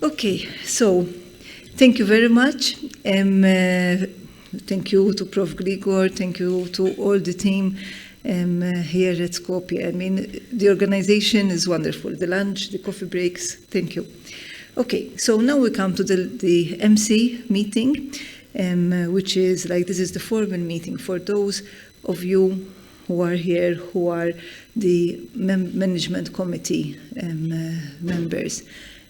Okay, so thank you very much. Thank you to Prof. Grigor, thank you to all the team here at Skopje. I mean, the organization is wonderful. The lunch, the coffee breaks, thank you. Okay, so now we come to the MC meeting, which is like, this is the formal meeting for those of you who are here, who are the management committee members.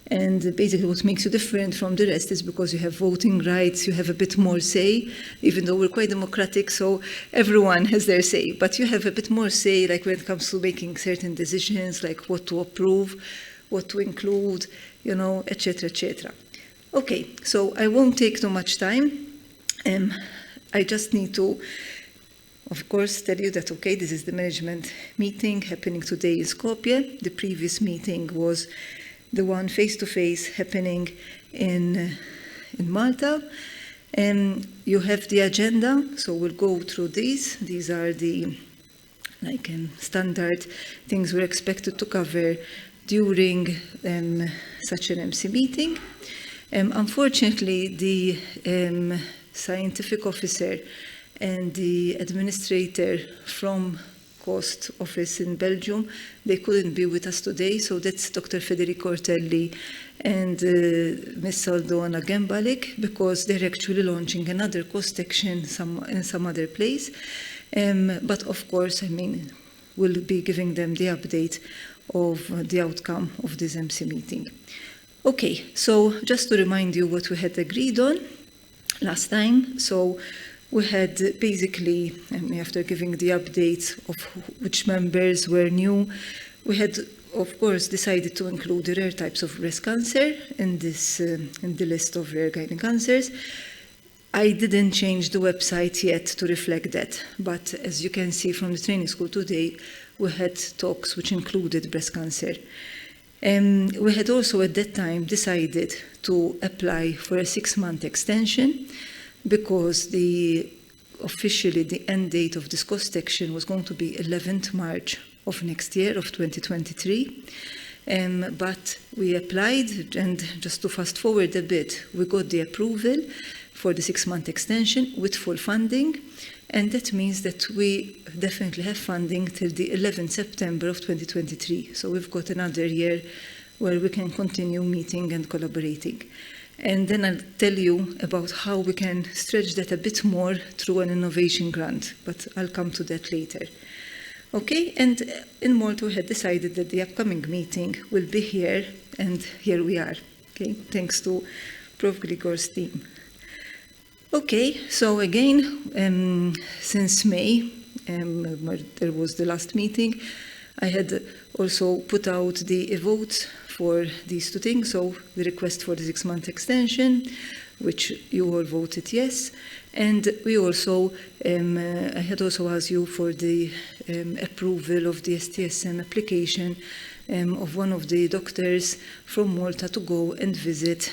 And basically what makes you different from the rest is because you have voting rights, you have a bit more say, even though we're quite democratic, so everyone has their say. But you have a bit more say, like when it comes to making certain decisions, like what to approve, what to include, you know, etc., etc. Okay, so I won't take too much time. I just need to, of course, tell you that, okay, this is the management meeting happening today in Skopje. The previous meeting was the one face-to-face happening in Malta. You have the agenda, so we'll go through these. These are the standard things we're expected to cover during such an MC meeting. Unfortunately, the scientific officer and the administrator from Coast office in Belgium, they couldn't be with us today, so that's Dr. Federico Ortelli and Ms. Saldona Gembalik, because they're actually launching another cost action in some other place. But of course, I mean, we'll be giving them the update of the outcome of this MC meeting. Okay, so just to remind you what we had agreed on last time. So we had basically, after giving the updates of which members were new, we had, of course, decided to include the rare types of breast cancer in the list of rare gynec cancers. I didn't change the website yet to reflect that, but as you can see from the training school today, we had talks which included breast cancer. We had also at that time decided to apply for a 6-month extension, because officially the end date of this cost action was going to be 11th March of next year, of 2023. But we applied, and just to fast forward a bit, we got the approval for the 6-month extension with full funding. And that means that we definitely have funding till the 11th September of 2023. So we've got another year where we can continue meeting and collaborating. And then I'll tell you about how we can stretch that a bit more through an innovation grant, but I'll come to that later. Okay, and in Malta we had decided that the upcoming meeting will be here, and here we are, okay, thanks to Prof. Grigor's team. Okay, so again, since May, there was the last meeting, I had also put out the votes for these two things, so the request for the 6-month extension, which you all voted yes, and we also, I had also asked you for the approval of the STSM application of one of the doctors from Malta to go and visit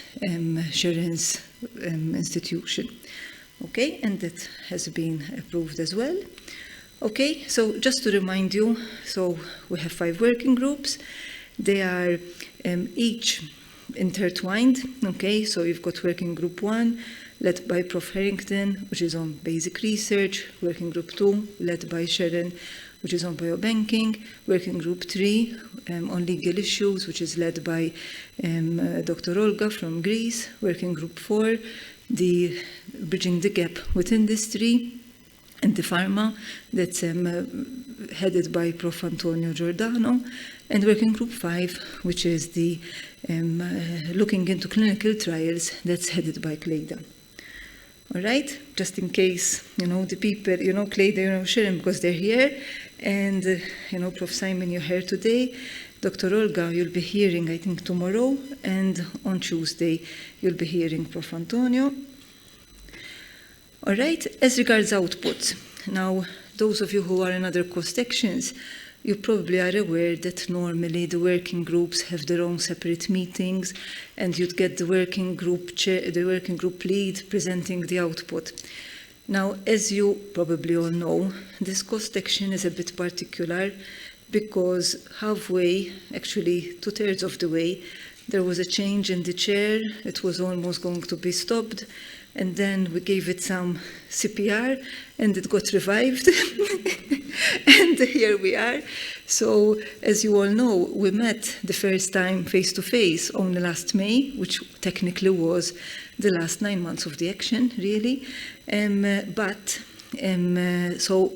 Sharon's institution. Okay, and that has been approved as well. Okay, so just to remind you, so we have 5 working groups. They are each intertwined, okay? So you've got working group 1, led by Prof. Harrington, which is on basic research, working group 2, led by Sharon, which is on biobanking, working group 3, on legal issues, which is led by Dr. Olga from Greece, working group 4, the bridging the gap with industry, and the pharma, that's headed by Prof. Antonio Giordano, and working group 5, which is the looking into clinical trials, that's headed by Cleda. All right, just in case, you know, the people, you know, Cleda, you know, Sharon, because they're here, and, you know, Prof. Simon, you're here today. Dr. Olga, you'll be hearing, I think, tomorrow, and on Tuesday, you'll be hearing Prof. Antonio. All right, as regards outputs, now, those of you who are in other cost actions, you probably are aware that normally the working groups have their own separate meetings, and you'd get the working group chair, the working group lead presenting the output. Now, as you probably all know, this cost action is a bit particular because halfway, actually 2/3 of the way, there was a change in the chair. It was almost going to be stopped. And then we gave it some CPR and it got revived. And here we are. So as you all know, we met the first time face-to-face only last May, which technically was the last 9 months of the action, really. So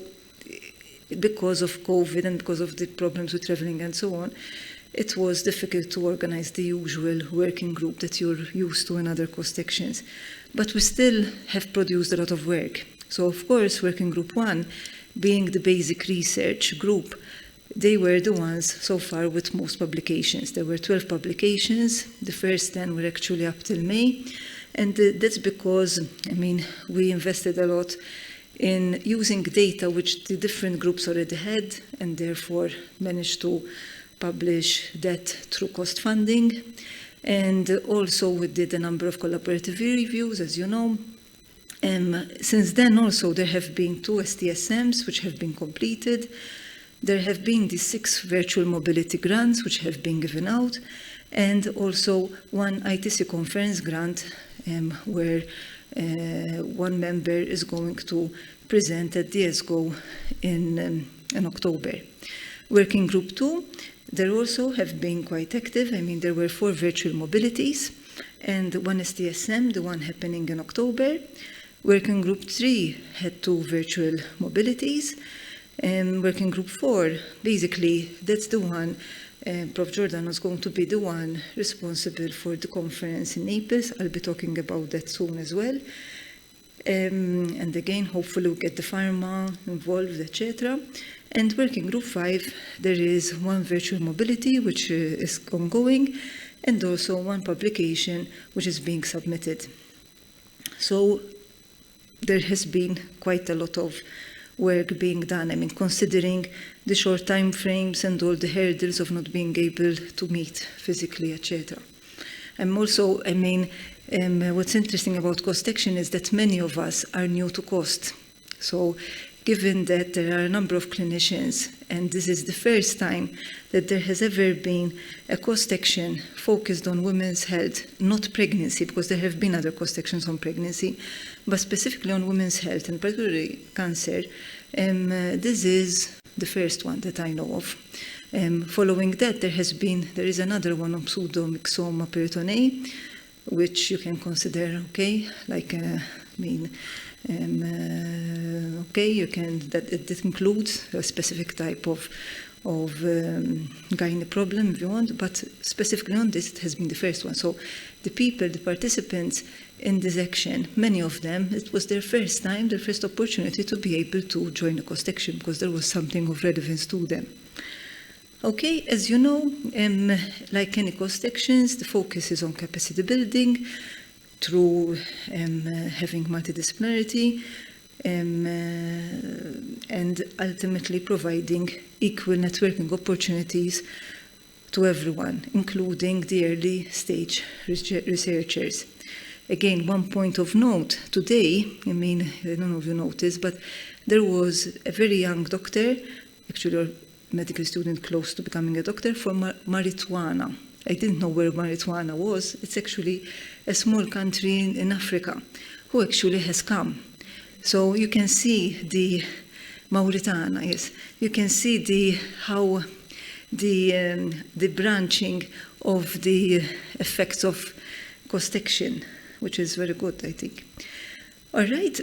because of COVID and because of the problems with traveling and so on, it was difficult to organize the usual working group that you're used to in other cost actions. But we still have produced a lot of work. So of course, Working Group 1, being the basic research group, they were the ones so far with most publications. There were 12 publications. The first 10 were actually up till May. And that's because, we invested a lot in using data which the different groups already had and therefore managed to publish that through cost funding. And also we did a number of collaborative reviews, as you know. Since then also there have been 2 STSMs which have been completed. There have been the 6 virtual mobility grants which have been given out, and also 1 ITC conference grant where one member is going to present at the ESGO in October. Working Group 2, there also have been quite active. There were 4 virtual mobilities and 1 STSM, the one happening in October. Working Group 3 had 2 virtual mobilities. Working Group 4, basically, that's the one, Prof. Jordan was going to be the one responsible for the conference in Naples. I'll be talking about that soon as well. And again, hopefully we'll get the pharma involved, etc. And Working Group 5, there is 1 virtual mobility, which is ongoing, and also 1 publication, which is being submitted. So there has been quite a lot of work being done, considering the short time frames and all the hurdles of not being able to meet physically, etc. Also, what's interesting about cost action is that many of us are new to cost. So given that there are a number of clinicians, and this is the first time that there has ever been a cost action focused on women's health, not pregnancy, because there have been other cost actions on pregnancy, but specifically on women's health, and particularly cancer, this is the first one that I know of. Following that, there is another one on pseudomyxoma peritoneae, which you can consider okay, that includes a specific type of gynae problem, if you want, but specifically on this, it has been the first one. So the participants in this action, many of them, it was their first time, their first opportunity to be able to join a cost action because there was something of relevance to them. Okay, as you know, like any cost actions, the focus is on capacity building through having multidisciplinarity and ultimately providing equal networking opportunities to everyone, including the early stage researchers. Again, one point of note today, I don't know if you noticed, but there was a very young doctor, actually a medical student close to becoming a doctor, for Marijuana. I didn't know where Marijuana was. It's actually a small country in Africa who actually has come. So you can see the Mauritania, yes. You can see how the branching of the effects of cost action, which is very good, I think. All right,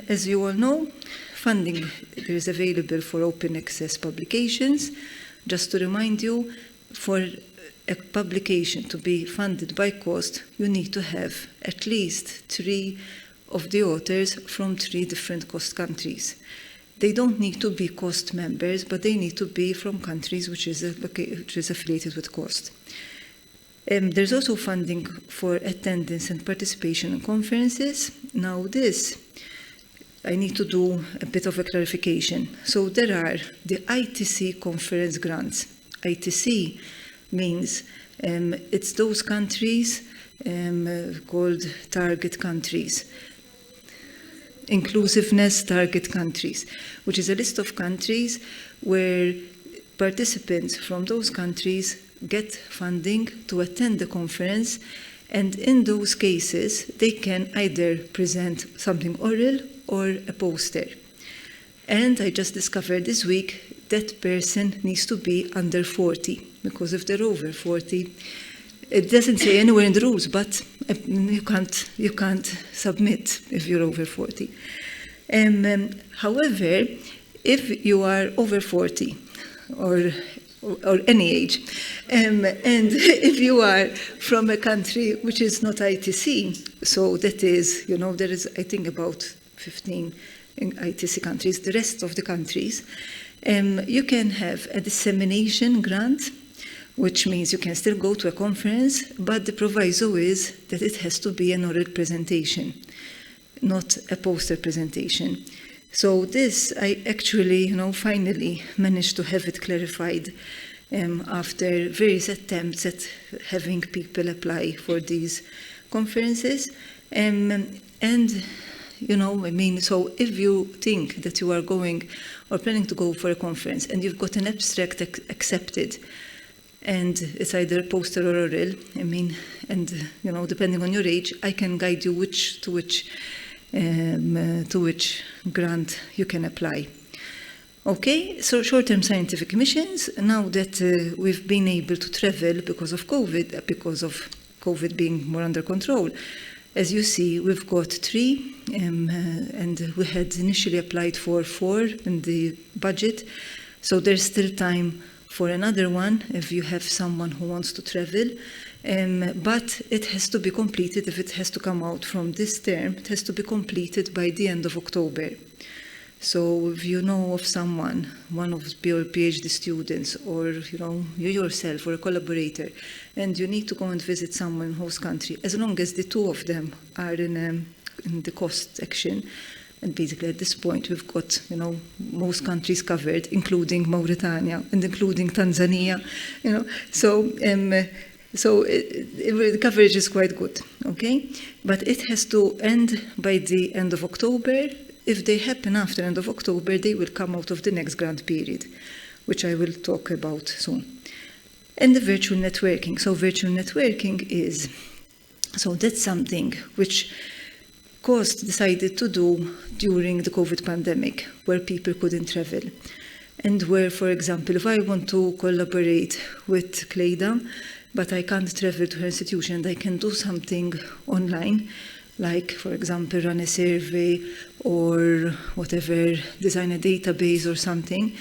as you all know, funding is available for open access publications. Just to remind you, for a publication to be funded by cost, you need to have at least 3 of the authors from 3 different cost countries. They don't need to be cost members, but they need to be from countries which is affiliated with cost. There's also funding for attendance and participation in conferences. Now this, I need to do a bit of a clarification. So there are the ITC conference grants. ITC means it's those countries called target countries. Inclusiveness target countries, which is a list of countries where participants from those countries get funding to attend the conference, and in those cases, they can either present something oral or a poster. And I just discovered this week that person needs to be under 40, because if they're over 40, it doesn't say anywhere in the rules, but you can't submit if you're over 40. However, if you are over 40 or any age, and if you are from a country which is not ITC, so that is, there is, I think, about 15 ITC countries, the rest of the countries, you can have a dissemination grant, which means you can still go to a conference, but the proviso is that it has to be an oral presentation, not a poster presentation. So this, I actually, finally managed to have it clarified after various attempts at having people apply for these conferences. So if you think that you are going or planning to go for a conference and you've got an abstract accepted, and it's either a poster or oral, depending on your age, I can guide you to which grant you can apply. Okay, so short-term scientific missions, now that we've been able to travel because of COVID being more under control, as you see, we've got 3, and we had initially applied for 4 in the budget, so there's still time for another one if you have someone who wants to travel. But it has to be completed, if it has to come out from this term, it has to be completed by the end of October. So if you know of someone, one of your PhD students, or you yourself or a collaborator, and you need to go and visit someone in host country, as long as the 2 of them are in the cost section, and basically at this point we've got most countries covered, including Mauritania and including Tanzania, So the coverage is quite good, okay? But it has to end by the end of October. If they happen after end of October, they will come out of the next grant period, which I will talk about soon. And the virtual networking. So virtual networking that's something which COST decided to do during the COVID pandemic, where people couldn't travel. And where, for example, if I want to collaborate with Cleda, but I can't travel to her institution, I can do something online, like, for example, run a survey or whatever, design a database or something.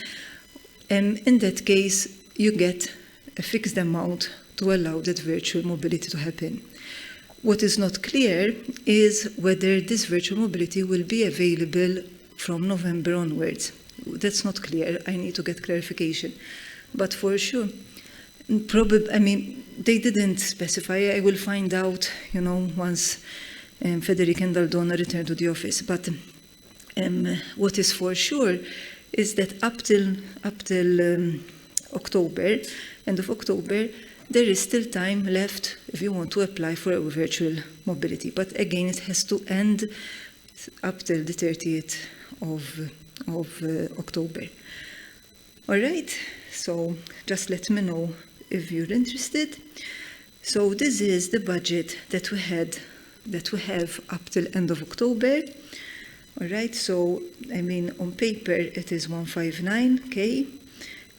And in that case, you get a fixed amount to allow that virtual mobility to happen. What is not clear is whether this virtual mobility will be available from November onwards. That's not clear. I need to get clarification. But for sure, they didn't specify. I will find out, once Federica and Aldona return to the office. But what is for sure is that up till October, end of October, there is still time left if you want to apply for a virtual mobility. But again, it has to end up till the 30th of October. All right, so just let me know if you're interested. So this is the budget that we have up till end of October. All right, so on paper it is 159K,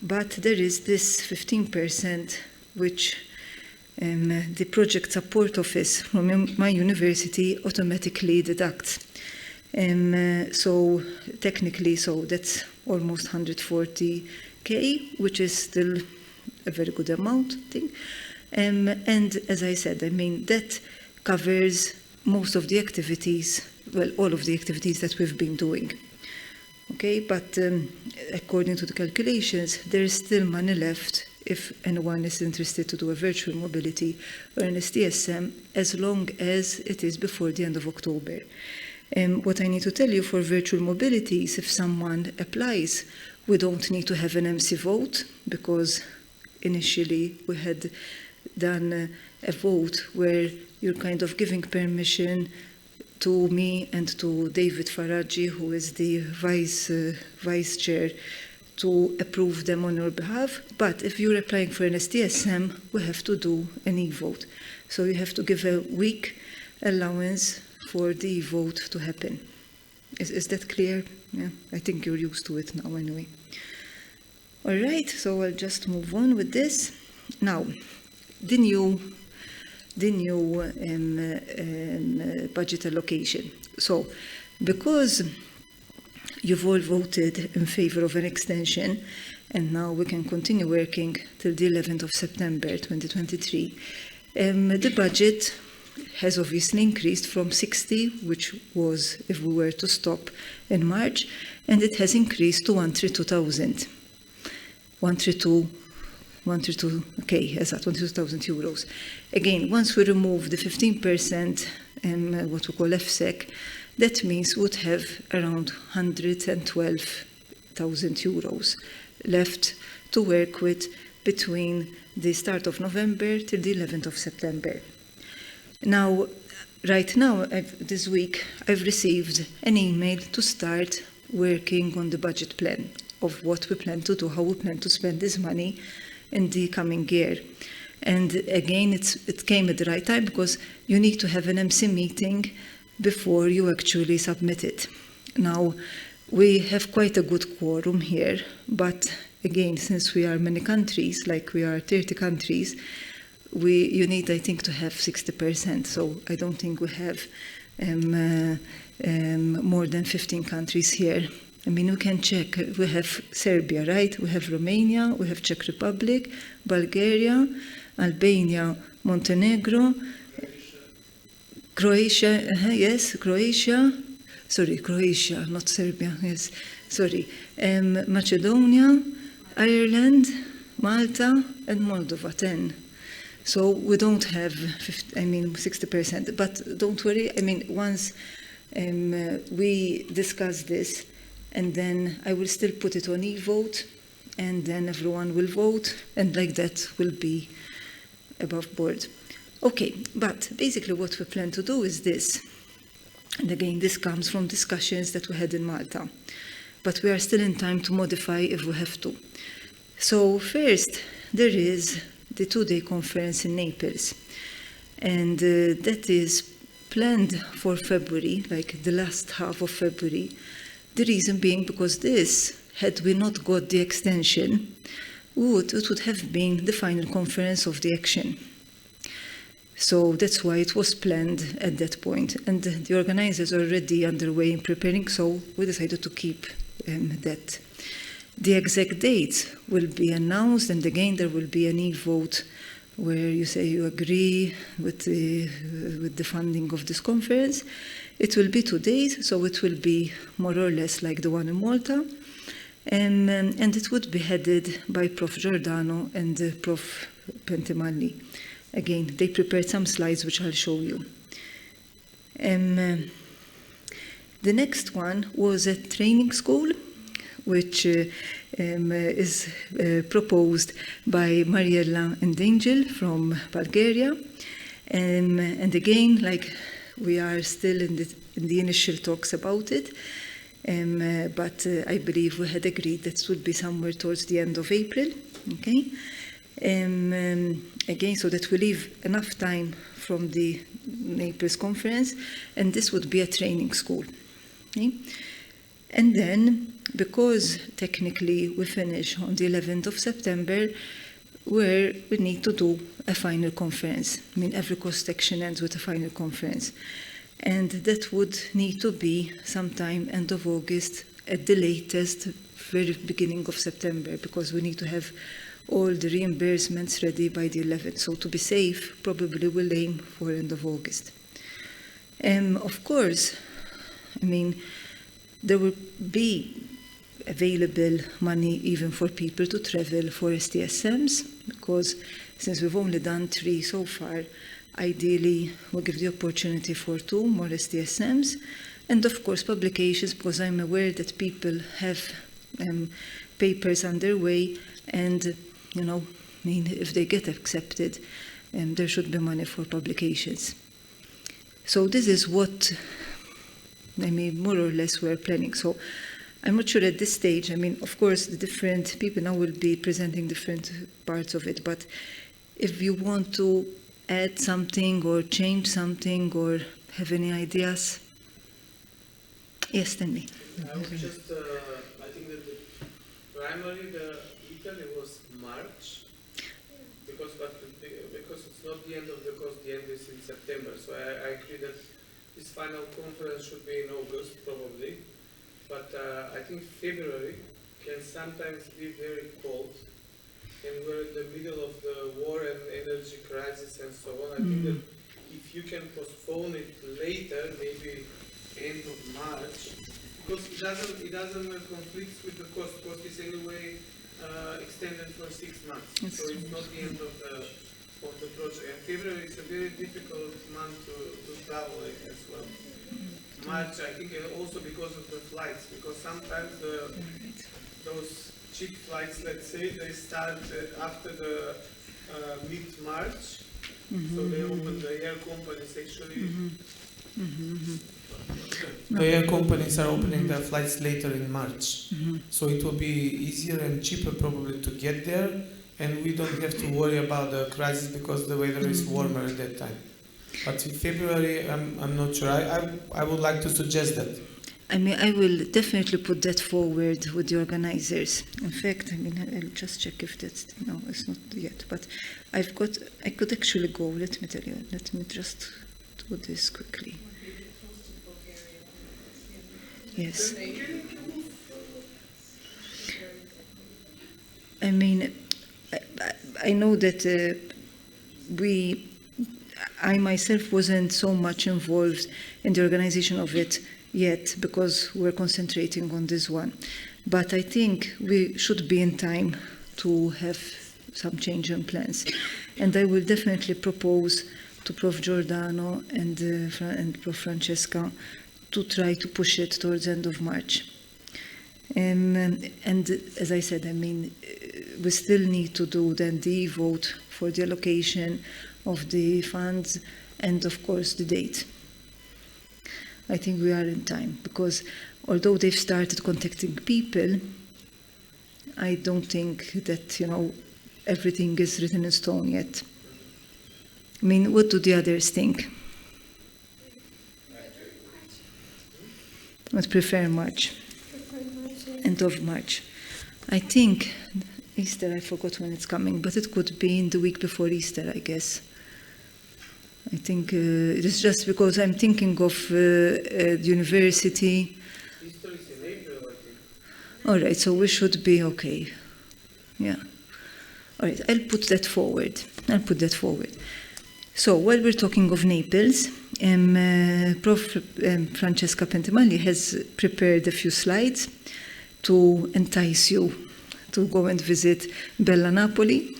but there is this 15% which the project support office from my university automatically deducts. So technically, that's almost 140K, which is still a very good amount, I think. And as I said, that covers most of the activities, all of the activities that we've been doing. Okay, but according to the calculations, there is still money left if anyone is interested to do a virtual mobility or an STSM, as long as it is before the end of October. What I need to tell you for virtual mobilities, if someone applies, we don't need to have an MC vote, because initially we had done a vote where you're kind of giving permission to me and to David Faraggi, who is the vice chair, to approve them on your behalf. But if you're applying for an STSM, we have to do an e-vote. So you have to give a week allowance for the e-vote to happen. Is that clear? Yeah, I think you're used to it now anyway. All right, so I'll just move on with this. Now, the new budget allocation. So, because you've all voted in favor of an extension, and now we can continue working till the 11th of September 2023, the budget has obviously increased from 60, which was if we were to stop in March, and it has increased to 132,000. 132, okay, yes, at 132,000 euros. Again, once we remove the 15%, what we call FSEC, that means we would have around 112,000 euros left to work with between the start of November till the 11th of September. Now, right now, this week, I've received an email to start working on the budget plan of what we plan to do, how we plan to spend this money in the coming year. And again, it came at the right time because you need to have an MC meeting before you actually submit it. Now, we have quite a good quorum here, but again, since we are many countries, like we are 30 countries, you need, I think, to have 60%. So I don't think we have more than 15 countries here. I mean, we can check. We have Serbia, right? We have Romania, we have Czech Republic, Bulgaria, Albania, Montenegro, Croatia, yes, Croatia, not Serbia, yes, sorry, Macedonia, Ireland, Malta, and Moldova, 10. So we don't have, 60%, but don't worry, I mean, once we discuss this, and then I will still put it on e-vote, and then everyone will vote, and like that will be above board. Okay, but basically what we plan to do is this. And again, this comes from discussions that we had in Malta. But we are still in time to modify if we have to. So first, there is the 2-day conference in Naples. And that is planned for February, like the last half of February. The reason being because this, had we not got the extension, it would have been the final conference of the action. So that's why it was planned at that point. And the organizers are already underway in preparing, so we decided to keep that. The exact dates will be announced, and again there will be an e-vote where you say you agree with the funding of this conference. It will be 2 days, so it will be more or less like the one in Malta. And it would be headed by Prof. Giordano and Prof. Pentimalli. Again, they prepared some slides which I'll show you. The next one was a training school, which is proposed by Mariella and Angel from Bulgaria. And again, like we are still in the initial talks about it, but I believe we had agreed that it would be somewhere towards the end of April, okay? Again, so that we leave enough time from the Naples conference, and this would be a training school, okay? And then, because technically we finish on the 11th of September, where we need to do a final conference. I mean, every cost action ends with a final conference. And that would need to be sometime end of August, at the latest, very beginning of September, because we need to have all the reimbursements ready by the 11th. So to be safe, probably we'll aim for end of August. Of course, I mean, there will be available money even for people to travel for STSMs, because since we've only done 3 so far, ideally we'll give the opportunity for 2 more STSMs, and of course publications, because I'm aware that people have papers underway, and you know, I mean, if they get accepted, there should be money for publications. So this is what, I mean, more or less we're planning. So I'm not sure at this stage. I mean, of course, the different people now will be presenting different parts of it, but if you want to add something or change something or have any ideas? Yes, tell me. I would just, I think that Italy was March, because it's not the end of the course, the end is in September. So I agree that this final conference should be in August, probably. But I think February can sometimes be very cold. And we're in the middle of the war and energy crisis and so on. I think that if you can postpone it later, maybe end of March, because it doesn't conflict with the cost. Cost is anyway extended for 6 months, so it's not the end of the project. And February is a very difficult month to travel as well. March, I think, also because of the flights, because sometimes those cheap flights, let's say, they start after the mid-March, so they open the air companies actually. The air companies are opening their flights later in March, so it will be easier and cheaper probably to get there, and we don't have to worry about the crisis because the weather is warmer at that time. But in February, I'm not sure. I would like to suggest that. I mean, I will definitely put that forward with the organizers. In fact, I mean, I'll just check if that's, no, it's not yet, but I could actually go, let me tell you, let me just do this quickly. Yes. I mean, I know that I myself wasn't so much involved in the organization of it yet because we're concentrating on this one. But I think we should be in time to have some change in plans. And I will definitely propose to Prof. Giordano and Prof. Francesca to try to push it towards the end of March. And as I said, I mean, we still need to do then the vote for the allocation of the funds and, of course, the date. I think we are in time because although they've started contacting people, I don't think that, you know, everything is written in stone yet. I mean, what do the others think? I would prefer March. End of March. I think Easter, I forgot when it's coming, but it could be in the week before Easter, I guess. I think it's just because I'm thinking of the university. Easter is in April, I think. All right, so we should be okay. Yeah. All right, I'll put that forward. So while we're talking of Naples, Prof. Francesca Pentimagli has prepared a few slides to entice you to go and visit Bella Napoli.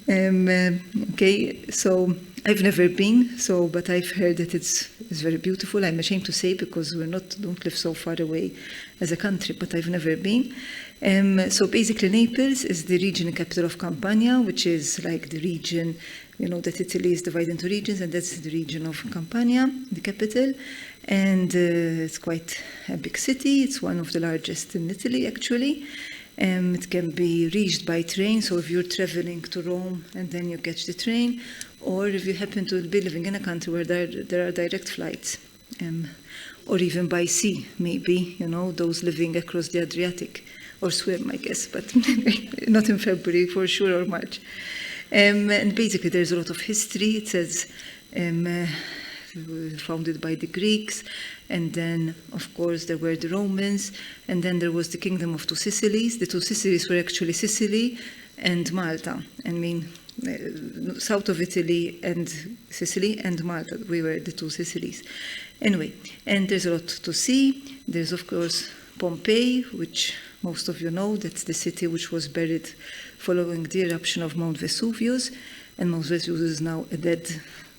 Okay, so I've never been, but I've heard that it's very beautiful. I'm ashamed to say because we don't live so far away as a country, but I've never been. So basically Naples is the regional capital of Campania, which is like the region, you know, that Italy is divided into regions, and that's the region of Campania, the capital. And it's quite a big city. It's one of the largest in Italy, actually. It can be reached by train, so if you're traveling to Rome and then you catch the train, or if you happen to be living in a country where there are direct flights, or even by sea, maybe, you know, those living across the Adriatic, or swim, I guess, but not in February for sure, or March. And basically there's a lot of history. It says founded by the Greeks, and then, of course, there were the Romans, and then there was the Kingdom of Two Sicilies. The Two Sicilies were actually Sicily and Malta. I mean, south of Italy and Sicily and Malta, we were the two Sicilies. Anyway, and there's a lot to see. There's, of course, Pompeii, which most of you know. That's the city which was buried following the eruption of Mount Vesuvius, and Mount Vesuvius is now dead,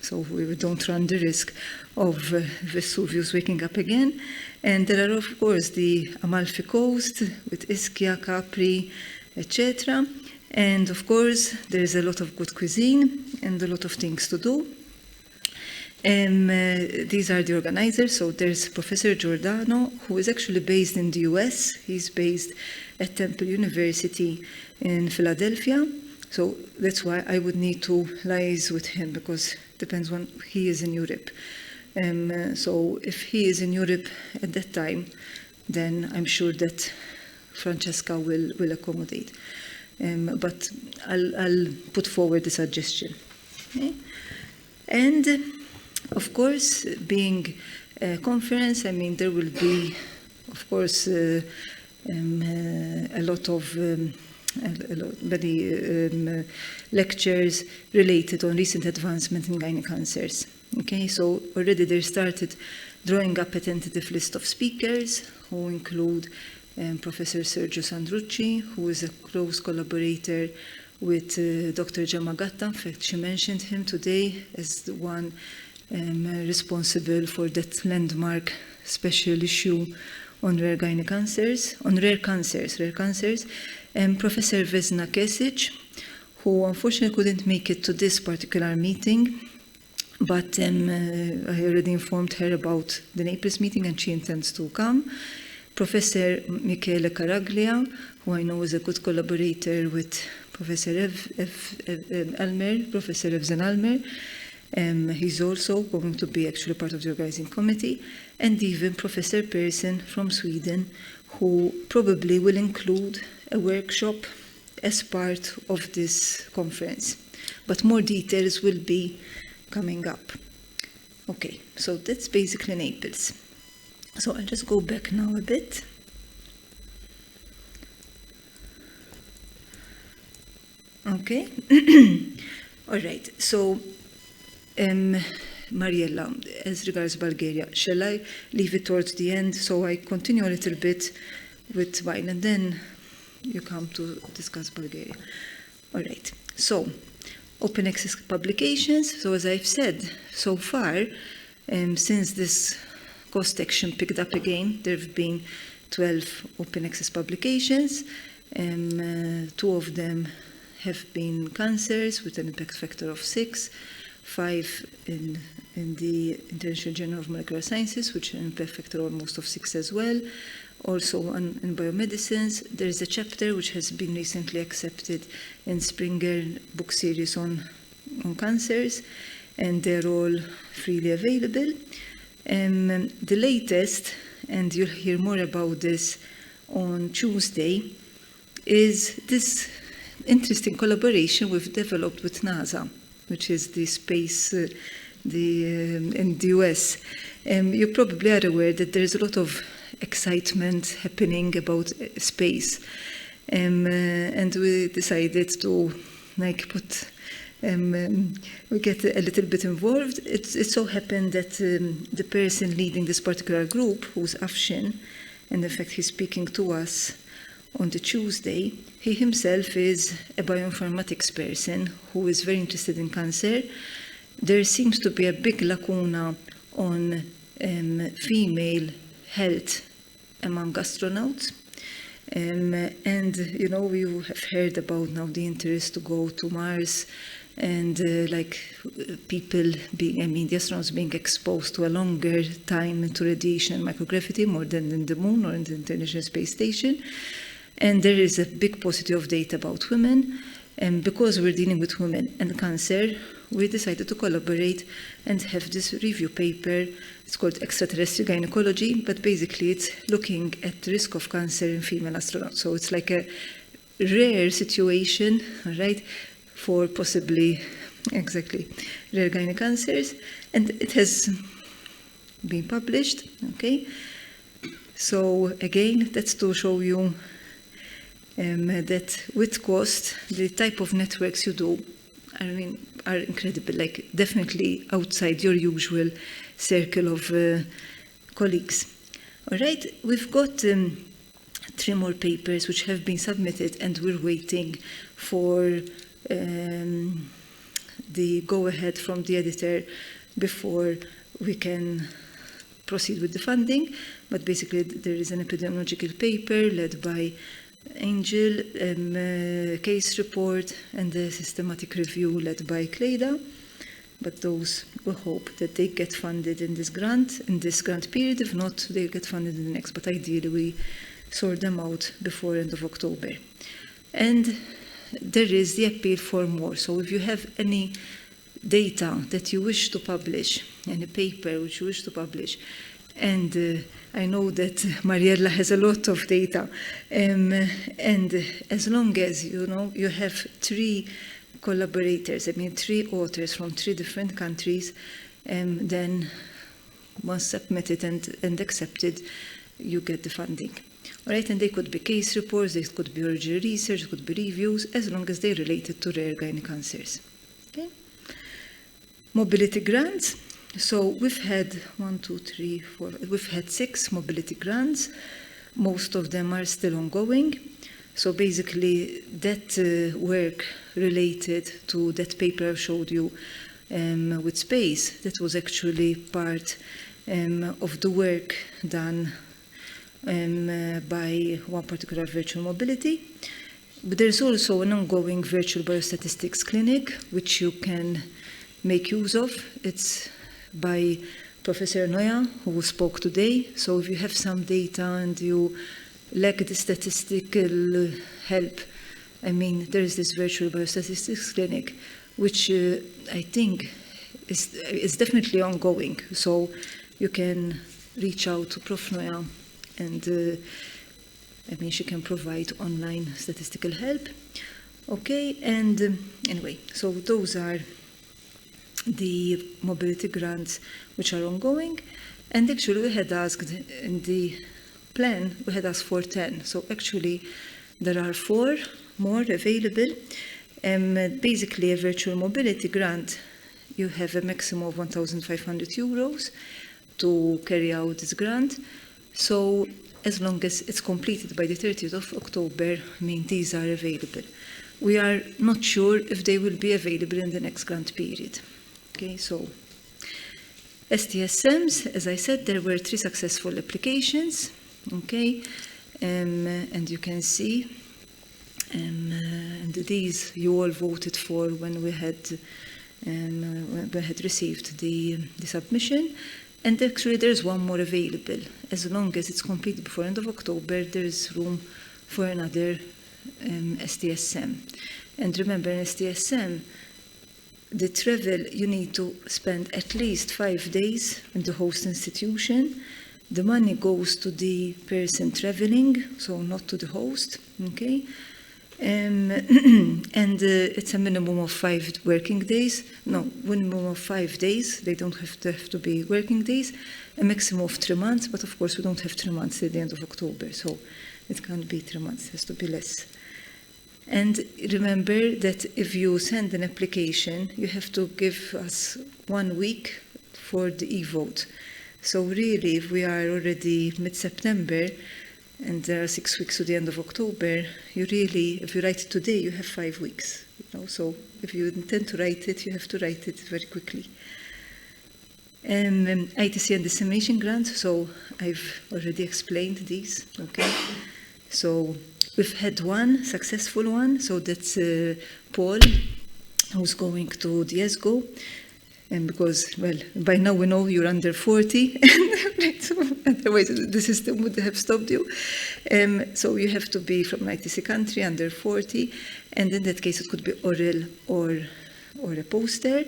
so we don't run the risk of Vesuvius waking up again. And there are, of course, the Amalfi Coast with Ischia, Capri, etc. And, of course, there is a lot of good cuisine and a lot of things to do. These are the organizers. So there's Professor Giordano, who is actually based in the US. He's based at Temple University in Philadelphia. So that's why I would need to liaise with him, because it depends when he is in Europe. So if he is in Europe at that time, then I'm sure that Francesca will accommodate. But I'll put forward the suggestion. Okay? And of course, being a conference, I mean, there will be, of course, a lot of many lectures related on recent advancement in gynae cancers. Okay, so already they started drawing up a tentative list of speakers, who include Professor Sergio Sandrucci, who is a close collaborator with Dr. Giamagatta. In fact, she mentioned him today as the one responsible for that landmark special issue on rare gynae cancers, on rare cancers. Professor Vesna Kesic, who unfortunately couldn't make it to this particular meeting, but I already informed her about the Naples meeting and she intends to come. Professor Michele Caraglia, who I know is a good collaborator with Professor Professor Evzen Almer. He's also going to be actually part of the organizing committee, and even Professor Persson from Sweden, who probably will include a workshop as part of this conference. But more details will be coming up. Okay, so that's basically Naples. So I'll just go back now a bit. Okay, all right, so Mariella, as regards Bulgaria, shall I leave it towards the end so I continue a little bit with mine and then you come to discuss Bulgaria? All right, so open access publications. So as I've said, so far, since this cost action picked up again, there have been 12 open access publications. 2 of them have been cancers with an impact factor of 6, 5 in the International Journal of Molecular Sciences, which an impact factor almost of 6 as well. Also in biomedicines, there is a chapter which has been recently accepted in Springer book series on cancers, and they're all freely available. The latest, and you'll hear more about this on Tuesday, is this interesting collaboration we've developed with NASA, which is the space in the US. You probably are aware that there's a lot of excitement happening about space, and we decided to put we get a little bit involved. It so happened that the person leading this particular group, who's Afshin, and in fact he's speaking to us on the Tuesday, he himself is a bioinformatics person who is very interested in cancer. There seems to be a big lacuna on female health among astronauts. And, you know, we have heard about now the interest to go to Mars and people being, the astronauts being exposed to a longer time into radiation and microgravity, more than in the moon or in the International Space Station. And there is a big paucity of data about women. And because we're dealing with women and cancer, we decided to collaborate and have this review paper. It's called Extraterrestrial Gynecology, but basically it's looking at the risk of cancer in female astronauts. So it's like a rare situation, right, for possibly, exactly, rare gynae cancers. And it has been published, okay? So again, that's to show you that with cost, the type of networks you do, are incredible, like definitely outside your usual circle of colleagues. All right, we've got 3 more papers which have been submitted, and we're waiting for the go-ahead from the editor before we can proceed with the funding. But basically, there is an epidemiological paper led by Angel, case report, and a systematic review led by Cleda. but those we hope that they get funded in this grant period. If not, they'll get funded in the next, but ideally we sort them out before end of October. And there is the appeal for more. So if you have any data that you wish to publish, any paper which you wish to publish, and I know that Mariella has a lot of data, and as long as you have 3 collaborators, 3 authors from 3 different countries, then once submitted and accepted, you get the funding. All right, and they could be case reports, they could be original research, could be reviews, as long as they're related to rare gynec cancers. Okay. Mobility grants. So we've had 6 mobility grants. Most of them are still ongoing. So basically, that work related to that paper I showed you with space, that was actually part of the work done by one particular virtual mobility. But there's also an ongoing virtual biostatistics clinic, which you can make use of. It's by Professor Noya, who spoke today. So if you have some data and you lack the statistical help, there is this virtual biostatistics clinic, which I think is definitely ongoing. So you can reach out to Prof. Noya, and she can provide online statistical help. Okay, and anyway, so those are the mobility grants which are ongoing. And actually we had asked in the plan, we had asked for 10. So actually there are 4 more available. Basically a virtual mobility grant, you have a maximum of 1,500 euros to carry out this grant. So as long as it's completed by the 30th of October, these are available. We are not sure if they will be available in the next grant period. Okay, so STSMs, as I said, there were 3 successful applications. Okay, and you can see, and these you all voted for when we had received the submission. And actually there's 1 more available. As long as it's completed before end of October, there is room for another STSM. And remember, in STSM, the travel, you need to spend at least 5 days in the host institution. The money goes to the person traveling, so not to the host, okay? And it's a minimum of 5 working days. No, minimum of 5 days. They don't have to be working days. A maximum of 3 months, but of course we don't have 3 months at the end of October, so it can't be 3 months, it has to be less. And remember that if you send an application, you have to give us 1 week for the e-vote. So really, if we are already mid-September, and there are 6 weeks to the end of October, you really, if you write it today, you have 5 weeks. So if you intend to write it, you have to write it very quickly. ITC and dissemination grants, so I've already explained these, okay? So we've had 1 successful one, so that's Paul, who's going to the ESGO. And because, well, by now we know you're under 40, so otherwise the system would have stopped you. So you have to be from an ITC country, under 40, and in that case it could be oral or a poster.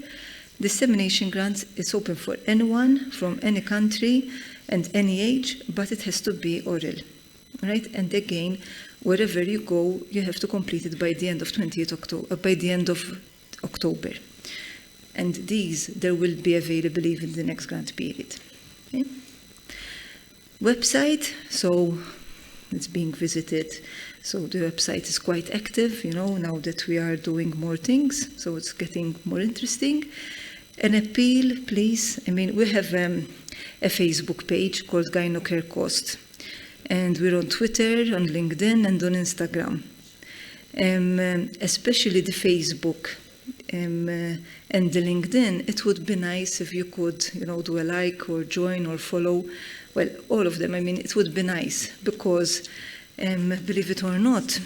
Dissemination grants is open for anyone from any country and any age, but it has to be oral, right? And again, wherever you go, you have to complete it by the end of 20th October, by the end of October. And these, there will be available even in the next grant period. Okay. Website, so it's being visited. So the website is quite active, now that we are doing more things. So it's getting more interesting. An appeal, please. We have a Facebook page called Gynocare Skopje. And we're on Twitter, on LinkedIn, and on Instagram. Especially the Facebook. And the LinkedIn, it would be nice if you could, do a like or join or follow. Well, all of them. It would be nice because, believe it or not,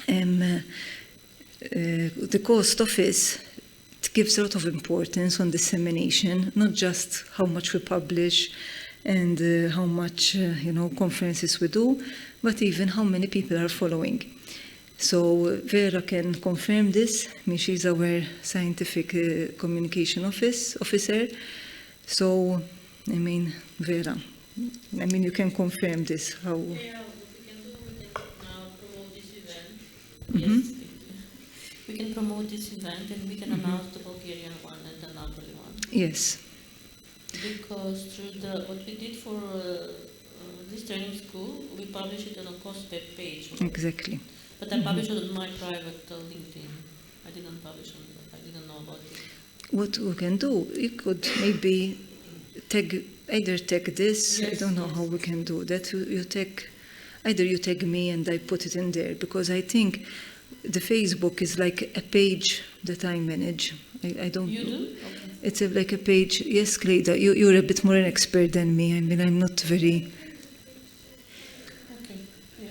the cost of it gives a lot of importance on dissemination, not just how much we publish and how much conferences we do, but even how many people are following. So Vera can confirm this. She's our scientific communication officer. So, Vera, you can confirm this. How? Yeah, what we can do, we can now promote this event. Mm-hmm. Yes, we can promote this event and we can announce the Bulgarian one and the Napoli one. Yes. Because through what we did for this training school, we publish it on a cost web page. Exactly. But I publish it on my private LinkedIn. I didn't publish on that. I didn't know about it. What we can do, you could maybe either tag this. Yes, I don't know how we can do that. Either you tag me and I put it in there, because I think the Facebook is like a page that I manage. I don't. You do? Okay. It's like a page. Yes, Cleda, you're a bit more an expert than me. I'm not very. Okay. Yeah.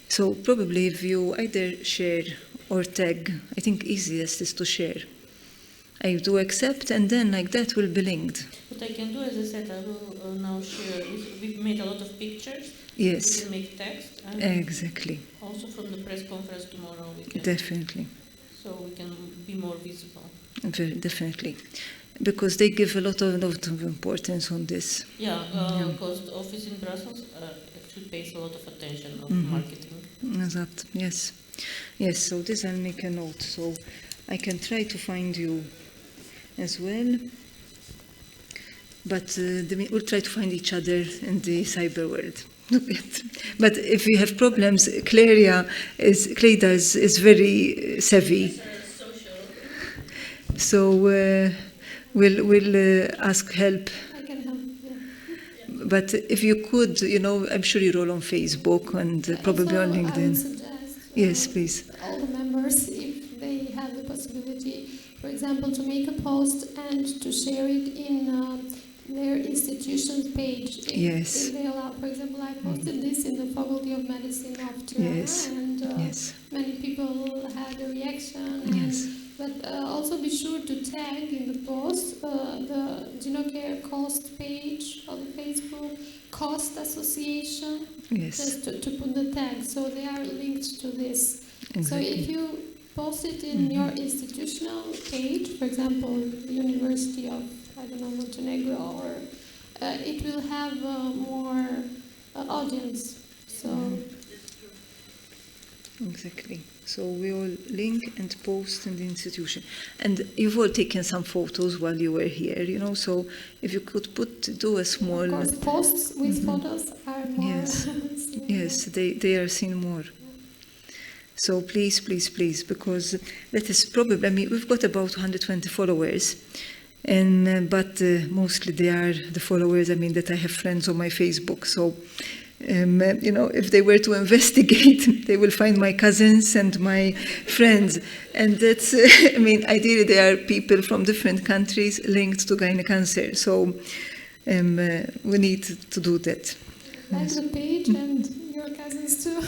So probably if you either share or tag, I think easiest is to share. I do accept, and then like that will be linked. What I can do, as I said, I will now share. We've made a lot of pictures. Yes. We can make text. And Exactly. also from the press conference tomorrow, we can. Definitely. So we can be more visible. Very definitely. Because they give a lot of importance on this. Yeah, because the office in Brussels actually pays a lot of attention of marketing. Exact. Yes. Yes, so this I'll make a note. So I can try to find you as well. But we'll try to find each other in the cyber world. But if we have problems, Cleda is very savvy. So we'll ask help. I can help. Yeah. But if you could, I'm sure you're all on Facebook and probably on Also, I LinkedIn. would suggest, Yes, please. all the members, if they have the possibility, for example, to make a post and to share it in their institution's page. Yes. If they allow, for example, I posted this in the Faculty of Medicine of Tirana, Yes. and Yes. many people had a reaction. And, Yes. But also be sure to tag in the post the Gynocare Cost page on the Facebook, Cost Association, Yes. just to put the tag, so they are linked to this. So Exactly. if you post it in your institutional page, for example, the University of, Montenegro, or it will have more audience. So Exactly. So we all link and post in the institution. And you've all taken some photos while you were here, so if you could do a small... of course, posts with photos are more. Yes. seen. Yes, they are seen more. So please, please, please, because that is probably, we've got about 120 followers, and but mostly they are the followers, that I have friends on my Facebook. So, if they were to investigate, they will find my cousins and my friends. And that's, ideally they are people from different countries linked to gynecancer. So we need to do that. Like the page and your cousins too.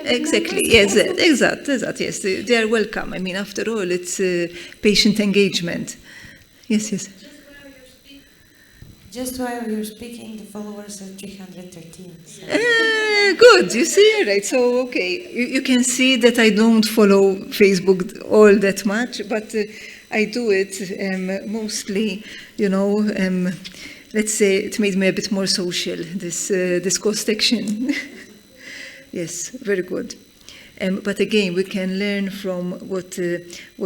Exactly, yes, exact, yes, they are welcome. After all, it's patient engagement. Yes. Just while you're speaking, the followers are 313. So. Good, you see, right? So, okay, you can see that I don't follow Facebook all that much, but I do it mostly, let's say it made me a bit more social, this cost action. Yes, very good. But again, we can learn from what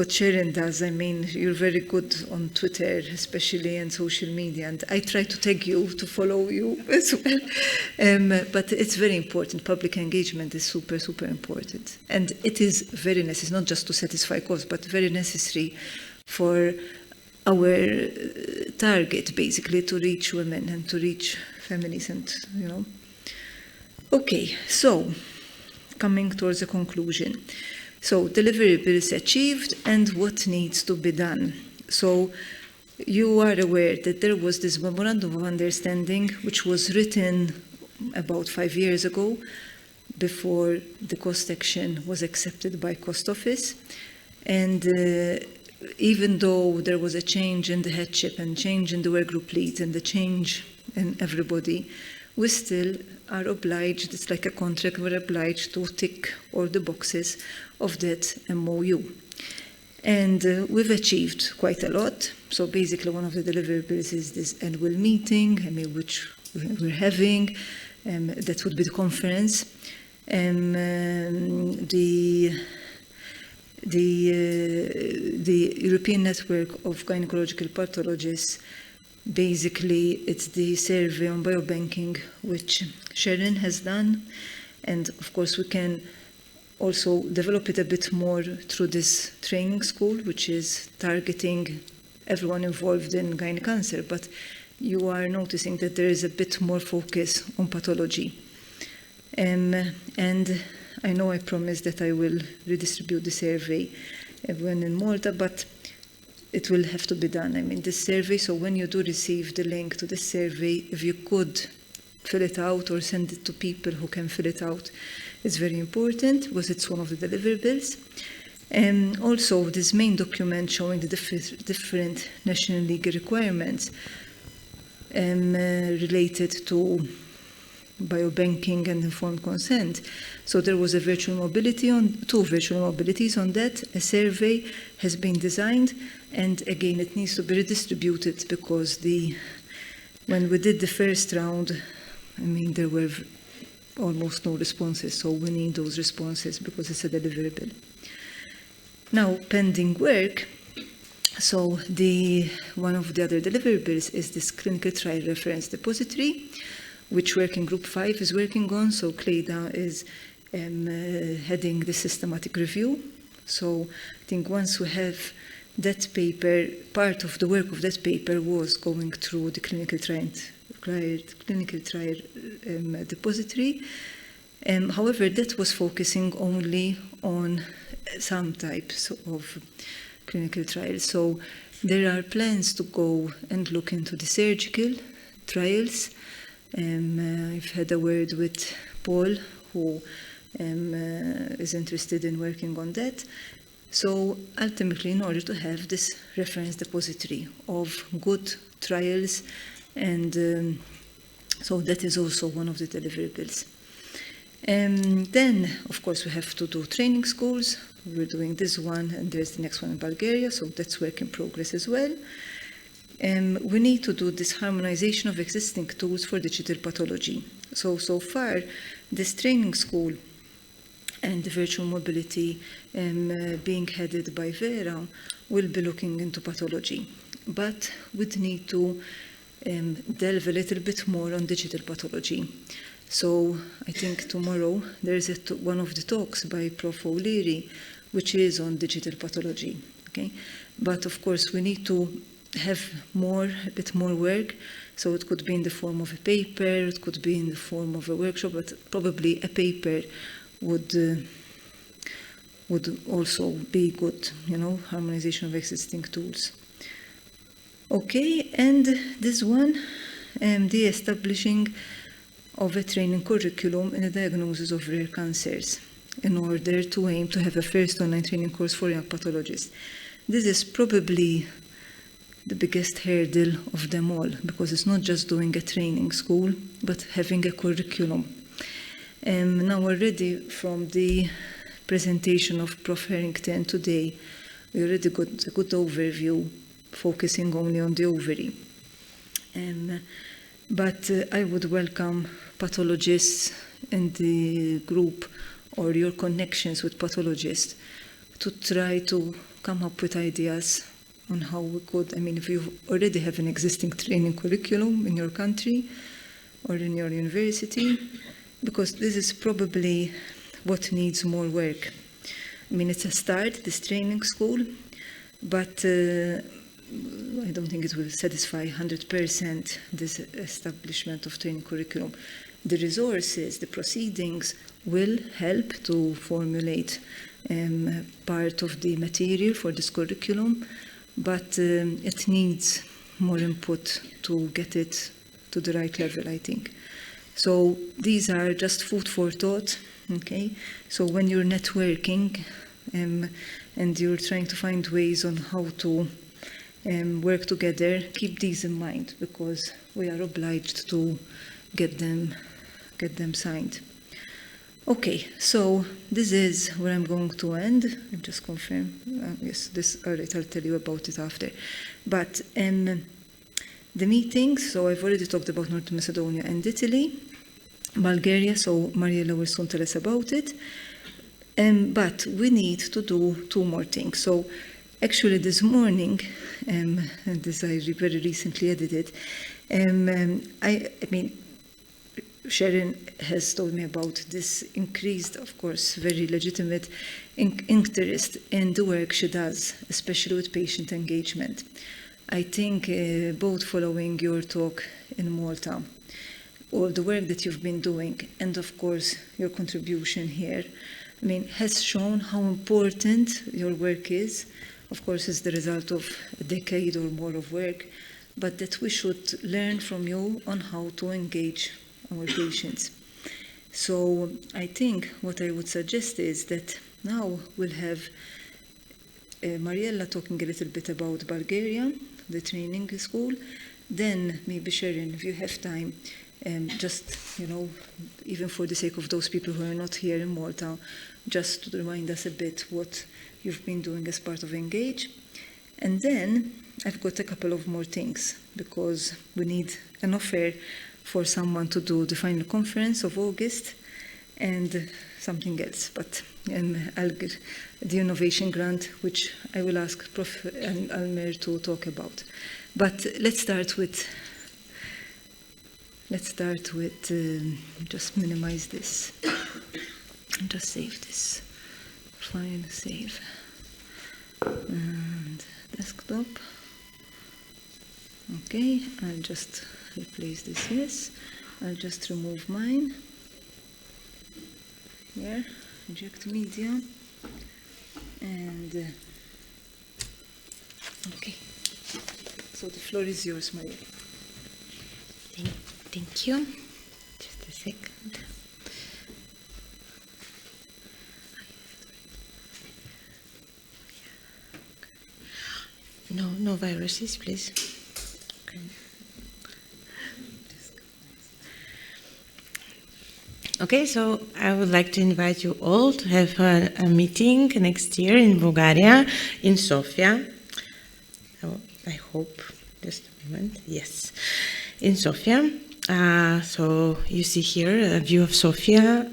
Sharon does. You're very good on Twitter, especially, and social media. And I try to tag you, to follow you as well. But it's very important. Public engagement is super, super important. And it is very necessary, not just to satisfy costs, but very necessary for our target, basically, to reach women and to reach families and, Okay, so coming towards a conclusion. So deliverables achieved and what needs to be done. So you are aware that there was this memorandum of understanding which was written about 5 years ago before the cost action was accepted by Cost Office. And even though there was a change in the headship and change in the work group leads and the change in everybody, we still are obliged, it's like a contract, we're obliged to tick all the boxes of that MOU. And we've achieved quite a lot. So basically one of the deliverables is this annual meeting, which we're having. That would be the conference. The European Network of Gynecological Pathologists, basically it's the survey on biobanking which Sharon has done, and of course we can also develop it a bit more through this training school, which is targeting everyone involved in gynae cancer, but you are noticing that there is a bit more focus on pathology. And I know I promised that I will redistribute the survey when in Malta, but it will have to be done. I mean, this survey, so when you do receive the link to the survey, if you could fill it out or send it to people who can fill it out, it's very important because it's one of the deliverables. And also this main document showing the different national legal requirements related to biobanking and informed consent. So there was a virtual mobility two virtual mobilities on that. A survey has been designed, and again it needs to be redistributed because when we did the first round, I mean, there were almost no responses, so we need those responses because it's a deliverable. Now, pending work, so one of the other deliverables is this clinical trial reference depository, which Working Group 5 is working on. So Cleda is heading the systematic review. So I think once we have that paper, part of the work of that paper was going through the clinical trial depository. However, that was focusing only on some types of clinical trials. So there are plans to go and look into the surgical trials. I've had a word with Paul, who is interested in working on that. So ultimately, in order to have this reference depository of good trials, and so that is also one of the deliverables. Then, of course, we have to do training schools. We're doing this one, and there's the next one in Bulgaria, so that's work in progress as well. We need to do this harmonization of existing tools for digital pathology. So far, this training school and the virtual mobility being headed by Vera will be looking into pathology. But we'd need to delve a little bit more on digital pathology. So I think tomorrow there's one of the talks by Prof. O'Leary, which is on digital pathology. Okay, but of course we need to have a bit more work. So it could be in the form of a paper, it could be in the form of a workshop, but probably a paper would also be good, harmonization of existing tools. Okay, and this one, the establishing of a training curriculum in the diagnosis of rare cancers in order to aim to have a first online training course for young pathologists. This is probably the biggest hurdle of them all, because it's not just doing a training school, but having a curriculum. Now already from the presentation of Prof. Harrington today, we already got a good overview, focusing only on the ovary. But I would welcome pathologists in the group or your connections with pathologists to try to come up with ideas on how we could, if you already have an existing training curriculum in your country or in your university, because this is probably what needs more work. It's a start, this training school, but I don't think it will satisfy 100% this establishment of training curriculum. The resources, the proceedings will help to formulate part of the material for this curriculum, but it needs more input to get it to the right level, I think. So these are just food for thought, okay? So when you're networking, and you're trying to find ways on how to work together, keep these in mind, because we are obliged to get them signed. Okay, so this is where I'm going to end. I'll just confirm. Yes, all right, I'll tell you about it after. But the meetings, so I've already talked about North Macedonia and Italy, Bulgaria, so Mariella will soon tell us about it. But we need to do 2 more things. So actually this morning, and this I very recently edited, I mean, Sharon has told me about this increased, of course, very legitimate interest in the work she does, especially with patient engagement. I think both following your talk in Malta, or the work that you've been doing, and of course your contribution here, I mean, has shown how important your work is. Of course, it's the result of a decade or more of work, but that we should learn from you on how to engage our patients. So I think what I would suggest is that now we'll have Mariella talking a little bit about Bulgaria, the training school. Then maybe Sharon, if you have time, just, even for the sake of those people who are not here in Malta, just to remind us a bit what you've been doing as part of Engage. And then I've got a couple of more things, because we need an offer for someone to do the final conference of August and something else. But I'll get the innovation grant, which I will ask Prof. Almer to talk about. But let's start with just minimize this, just save this, file, save, and desktop. Okay, I'll just replace this, yes. I'll just remove mine. Here, eject media. And, okay. So the floor is yours, Maria. Thank you. Just a second. No viruses, please. Okay, so I would like to invite you all to have a meeting next year in Bulgaria, in Sofia. I hope, just a moment, yes, in Sofia. So you see here a view of Sofia.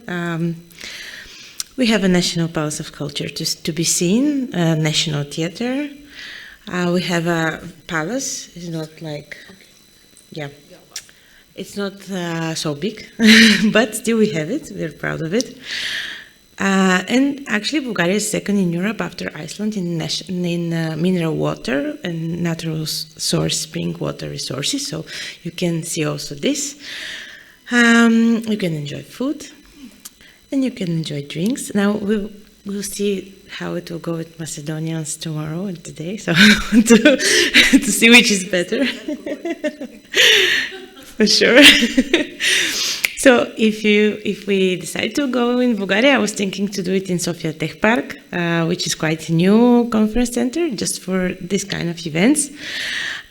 We have a National Palace of Culture to be seen, a National Theatre. We have a palace. It's not like, yeah, it's not so big, but still we have it. We're proud of it. And actually, Bulgaria is second in Europe after Iceland in mineral water and natural source spring water resources. So you can see also this. You can enjoy food, and you can enjoy drinks. Now we'll see how it will go with Macedonians tomorrow and today. So to see which is better, for sure. So if we decide to go in Bulgaria, I was thinking to do it in Sofia Tech Park, which is quite a new conference center just for this kind of events.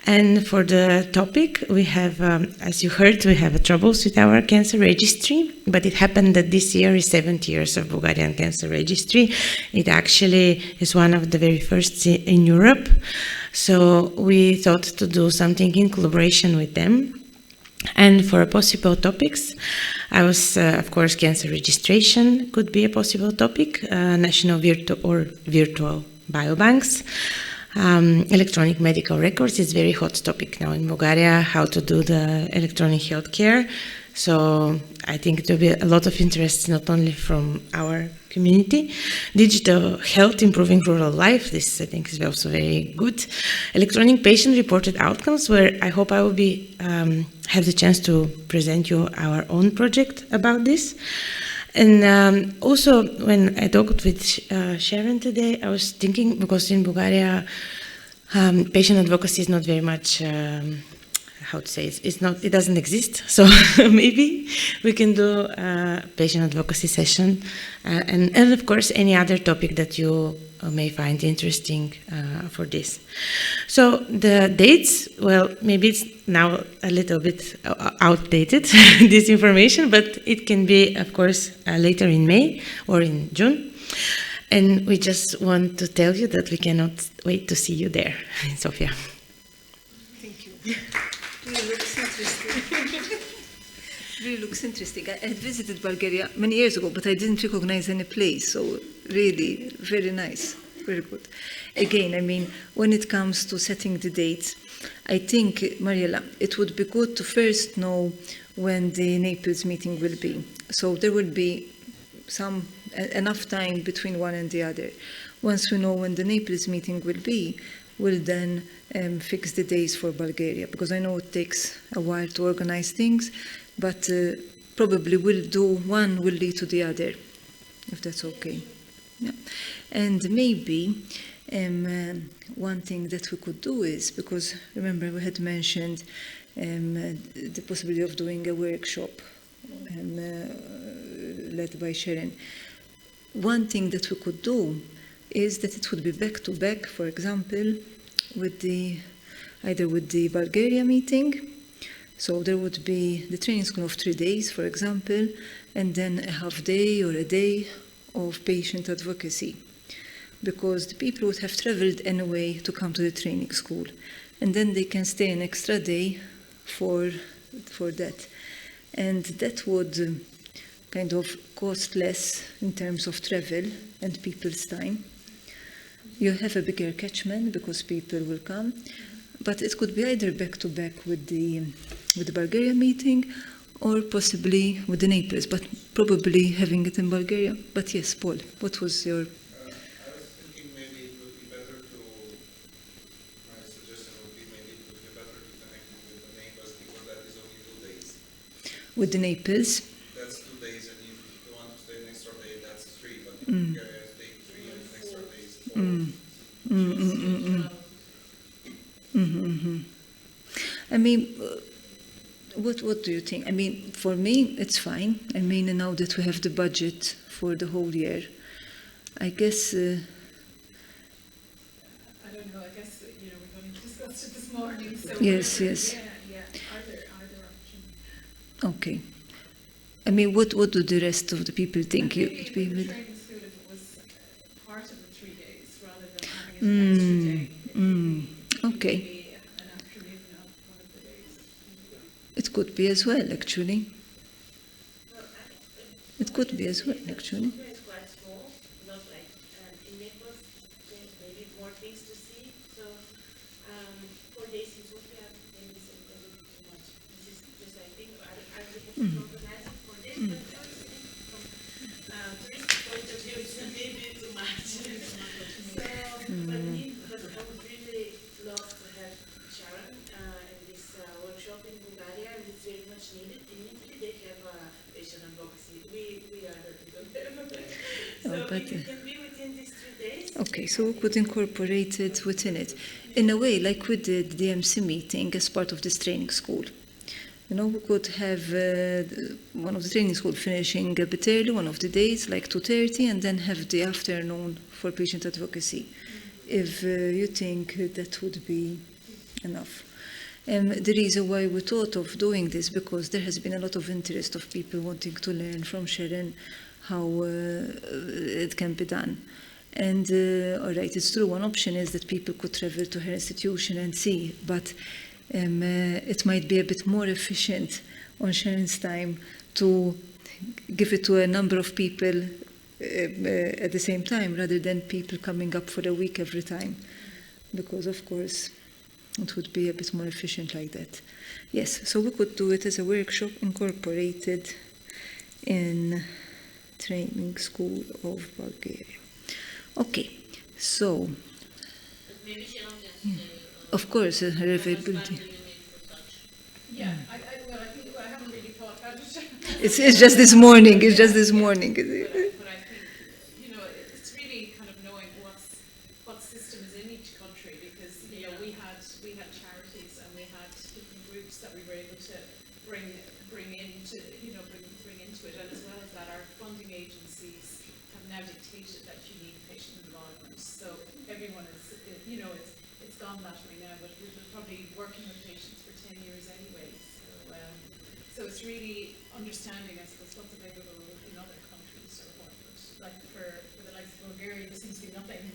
And for the topic, we have, as you heard, we have troubles with our cancer registry, but it happened that this year is 70 years of Bulgarian cancer registry. It actually is one of the very first in Europe. So we thought to do something in collaboration with them. And for possible topics, I was, of course, cancer registration could be a possible topic, national virtual biobanks, electronic medical records is a very hot topic now in Bulgaria, how to do the electronic healthcare. So I think there will be a lot of interest, not only from our community. Digital health, improving rural life, this I think is also very good. Electronic patient-reported outcomes, where I hope I will be have the chance to present you our own project about this. And also, when I talked with Sharon today, I was thinking, because in Bulgaria, patient advocacy is not very much, how to say, it doesn't exist. So maybe we can do a patient advocacy session. And of course, any other topic that you may find interesting for this. So the dates, well, maybe it's now a little bit outdated, this information, but it can be, of course, later in May or in June. And we just want to tell you that we cannot wait to see you there in Sofia. Thank you. Really looks interesting. Really looks interesting. I had visited Bulgaria many years ago, but I didn't recognize any place. So really, very nice, very good. Again, I mean, when it comes to setting the dates, I think, Mariela, it would be good to first know when the Naples meeting will be. So there will be enough time between one and the other. Once we know when the Naples meeting will be, we'll then fix the days for Bulgaria, because I know it takes a while to organize things, but probably we'll do one will lead to the other, if that's okay. Yeah. And maybe one thing that we could do is, because remember we had mentioned the possibility of doing a workshop led by Sharon. One thing that we could do is that it would be back-to-back, for example, with either with the Bulgaria meeting. So there would be the training school of 3 days, for example, and then a half day or a day of patient advocacy, because the people would have traveled anyway to come to the training school, and then they can stay an extra day for that. And that would kind of cost less in terms of travel and people's time. You have a bigger catchment because people will come, but it could be either back-to-back with the Bulgaria meeting or possibly with the Naples, but probably having it in Bulgaria. But yes, Paul, what was your... I was thinking maybe it would be better to, my suggestion would be maybe it would be better to connect it with the Naples, because that is only 2 days. With the Naples? That's 2 days, and if you want to stay an extra day, that's 3, but in Bulgaria, stay 3 and an extra day is 4. I mean, what do you think? I mean, for me, it's fine. I mean, now that we have the budget for the whole year, I guess... I don't know, I guess, we've only discussed it this morning, so... Yes. Yeah, either option. Okay. I mean, what do the rest of the people think? Maybe it would be training school if it was part of the 3 days, rather than having it an extra day. Okay. Maybe an afternoon of one of the days. It could be as well, actually. It could be as well, actually. Sofia is quite small, not like in Naples. There's maybe more things to see. So 4 days in Sofia maybe is a little bit too much. This is just I think I would have to compromise it for this, but from tourist point of view, it's maybe too much. But I would really love to have Sharon in this workshop in Bulgaria, and it's very much needed. In Italy, they have patient advocacy. We are the people there. So but, if it can be within these 3 days. Okay, so we could incorporate it within it. In a way, like we did the MC meeting as part of this training school. We could have one of the training school finishing a bit early, one of the days, like 2:30, and then have the afternoon for patient advocacy, if you think that would be enough. The reason why we thought of doing this, because there has been a lot of interest of people wanting to learn from Sharon how it can be done. And all right, it's true, one option is that people could travel to her institution and see, but it might be a bit more efficient on Sharon's time to give it to a number of people at the same time, rather than people coming up for a week every time, because of course it would be a bit more efficient like that. Yes, so we could do it as a workshop incorporated in training school of Bulgaria. Okay, so Maybe she can of course her availability. Yeah, I think I haven't really thought about it. It's just this morning. It's just this morning. But I think, it's really kind of knowing what system is in each country, because, we had charities and we had different groups that we were able to bring into it, and as well as that, our funding agencies have now dictated that you need patient involvement. So everyone is, it's gone that way now, but we've been probably working with patients for 10 years anyway. So it's really understanding, I suppose, what's available in other countries or what. Like for the likes of Bulgaria, there seems to be nothing.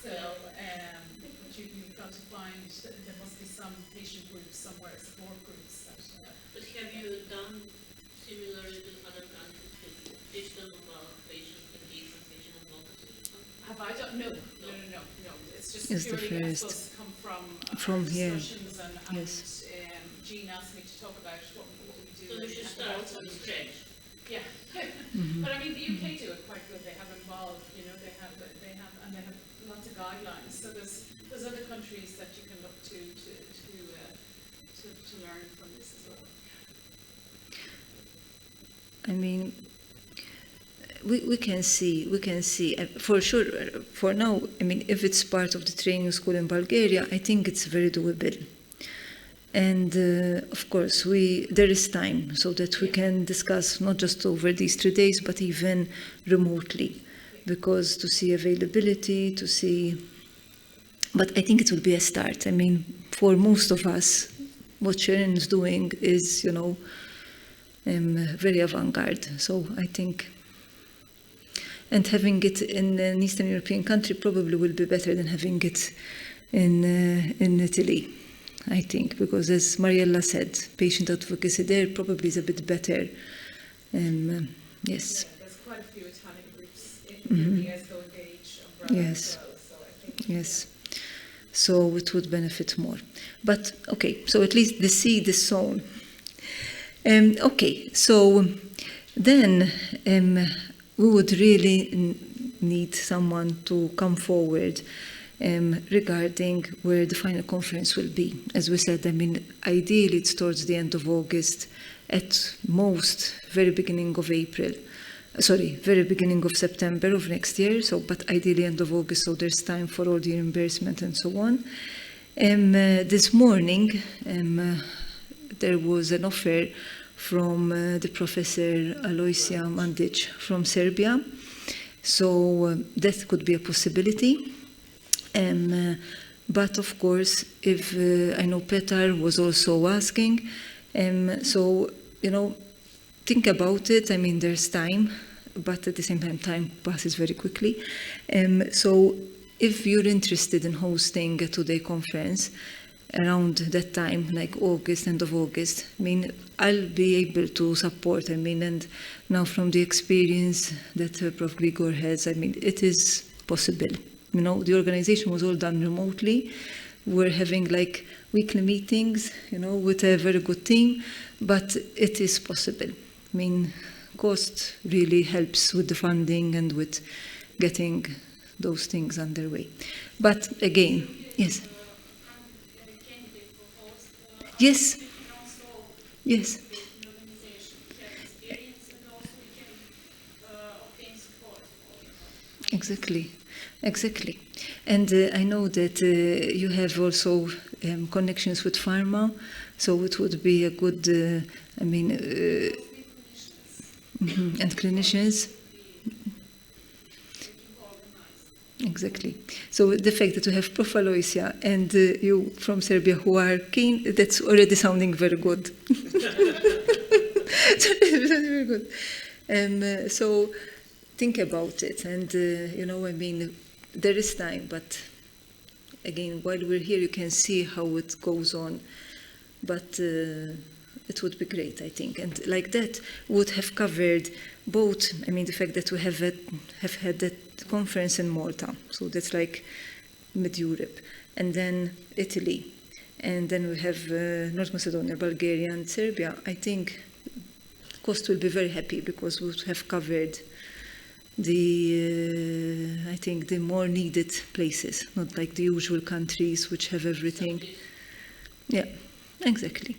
So, but you've got to find that there must be some patient groups somewhere, support groups. But have you done similarly to other countries with digital mobile patient case and patient advocacy? Have I done? No. It's just It's the purely, I first. suppose, come From here. discussions and Yes. Jean asked me to talk about what we do. So we should at start Bolton. from scratch. Yeah. But I mean, the UK do it quite good. They have involved, they have lots of guidelines. So there's other countries that you can look to learn from this as well. I mean, we can see, for sure, for now, I mean, if it's part of the training school in Bulgaria, I think it's very doable. And of course, there is time so that we can discuss not just over these 3 days, but even remotely, because to see availability, but I think it will be a start. I mean, for most of us, what Sharon is doing is, very avant-garde. So I think, and having it in an Eastern European country probably will be better than having it in Italy, I think, because as Mariella said, patient advocacy there probably is a bit better. Yes. Yeah, there's quite a few Italian groups in the ESCO Engage umbrella Yes. as well. So I think Yes. So it would benefit more. But okay, so at least the seed is sown. Okay, so then we would really need someone to come forward regarding where the final conference will be. As we said, I mean, ideally it's towards the end of August, at most very beginning of very beginning of September of next year, but ideally end of August, so there's time for all the reimbursement and so on. This morning, there was an offer from the Professor Aloysia Mandic from Serbia, so that could be a possibility. But of course, if I know Petar was also asking, so, think about it. I mean, there's time, but at the same time passes very quickly. So if you're interested in hosting a two-day conference around that time, like August, end of August, I mean, I'll be able to support, and now from the experience that Prof. Grigor has, I mean, it is possible. The organization was all done remotely. We're having like weekly meetings, with a very good team, but it is possible. I mean, cost really helps with the funding and with getting those things underway. But again, yes. Yes. Yes. Exactly. And I know that you have also connections with pharma, so it would be a good, and clinicians. Exactly. So the fact that you have Prof. Aloysia and you from Serbia who are keen, that's already sounding very good. Very good. So think about it, and there is time, but again, while we're here, you can see how it goes on. But it would be great, I think, and like that would have covered both. The fact that we have had that conference in Malta, so that's like mid-Europe, and then Italy, and then we have North Macedonia, Bulgaria, and Serbia. I think Coast will be very happy because we would have covered the more needed places, not like the usual countries which have everything. Yeah, exactly.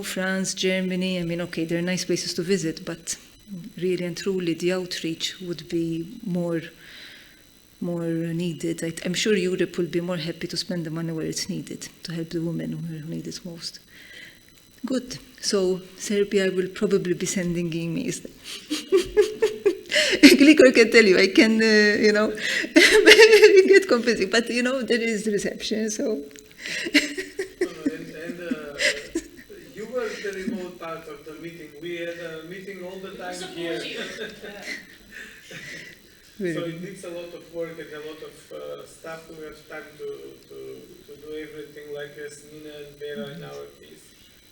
France, Germany, okay, they're nice places to visit, but really and truly the outreach would be more needed. I'm sure Europe will be more happy to spend the money where it's needed, to help the women who need it most. Good. So Serbia will probably be sending emails. Glikor can tell you, I can, get confusing, but, there is reception, so. You were the remote part of the meeting. We had a meeting all the time here. So it needs a lot of work and a lot of staff to have time to do everything like Nina and Vera in our case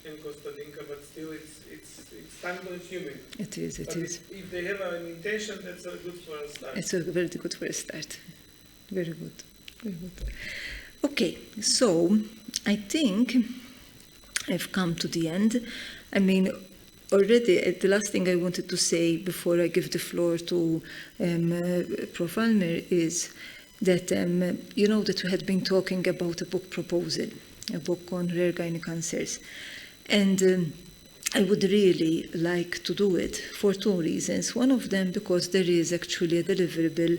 and Kostadinka, but still it's time consuming. It is. If they have an intention, that's good for a start. It's very good for a start. Very good. Okay, so I think I've come to the end. I mean, already, the last thing I wanted to say before I give the floor to Prof. Almer is that, that we had been talking about a book proposal, a book on rare gynae cancers. And I would really like to do it for two reasons. One of them, because there is actually a deliverable,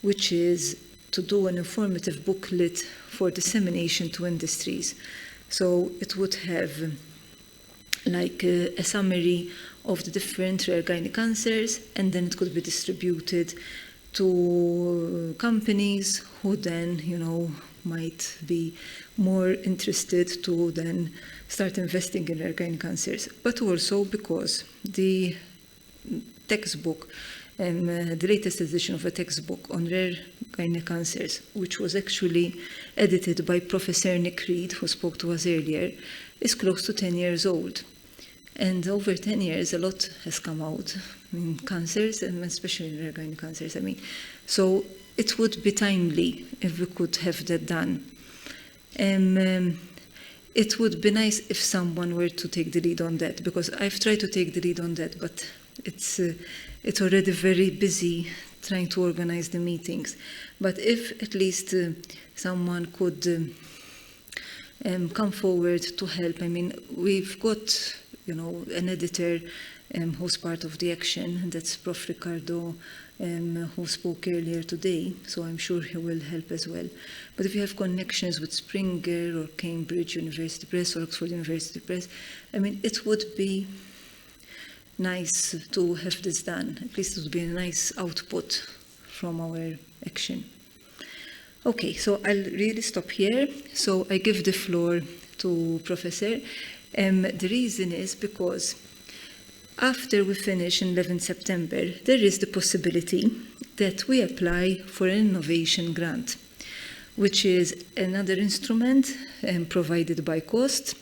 which is to do an informative booklet for dissemination to industries. So it would have like a summary of the different rare gynae cancers, and then it could be distributed to companies who then, might be more interested to then start investing in rare gynae cancers. But also because the textbook, the latest edition of a textbook on rare gynae cancers, which was actually edited by Professor Nick Reed, who spoke to us earlier, is close to 10 years old. And over 10 years, a lot has come out in cancers, and especially in rare gynae cancers. So it would be timely if we could have that done. It would be nice if someone were to take the lead on that, because I've tried to take the lead on that, but it's already very busy trying to organize the meetings. But if at least someone could come forward to help. We've got, an editor who's part of the action, and that's Prof. Ricardo, who spoke earlier today, so I'm sure he will help as well. But if you have connections with Springer or Cambridge University Press or Oxford University Press, it would be nice to have this done. At least it would be a nice output from our action. Okay, so I'll really stop here. So I give the floor to Professor. The reason is because after we finish in 11 September, there is the possibility that we apply for an innovation grant, which is another instrument provided by COST,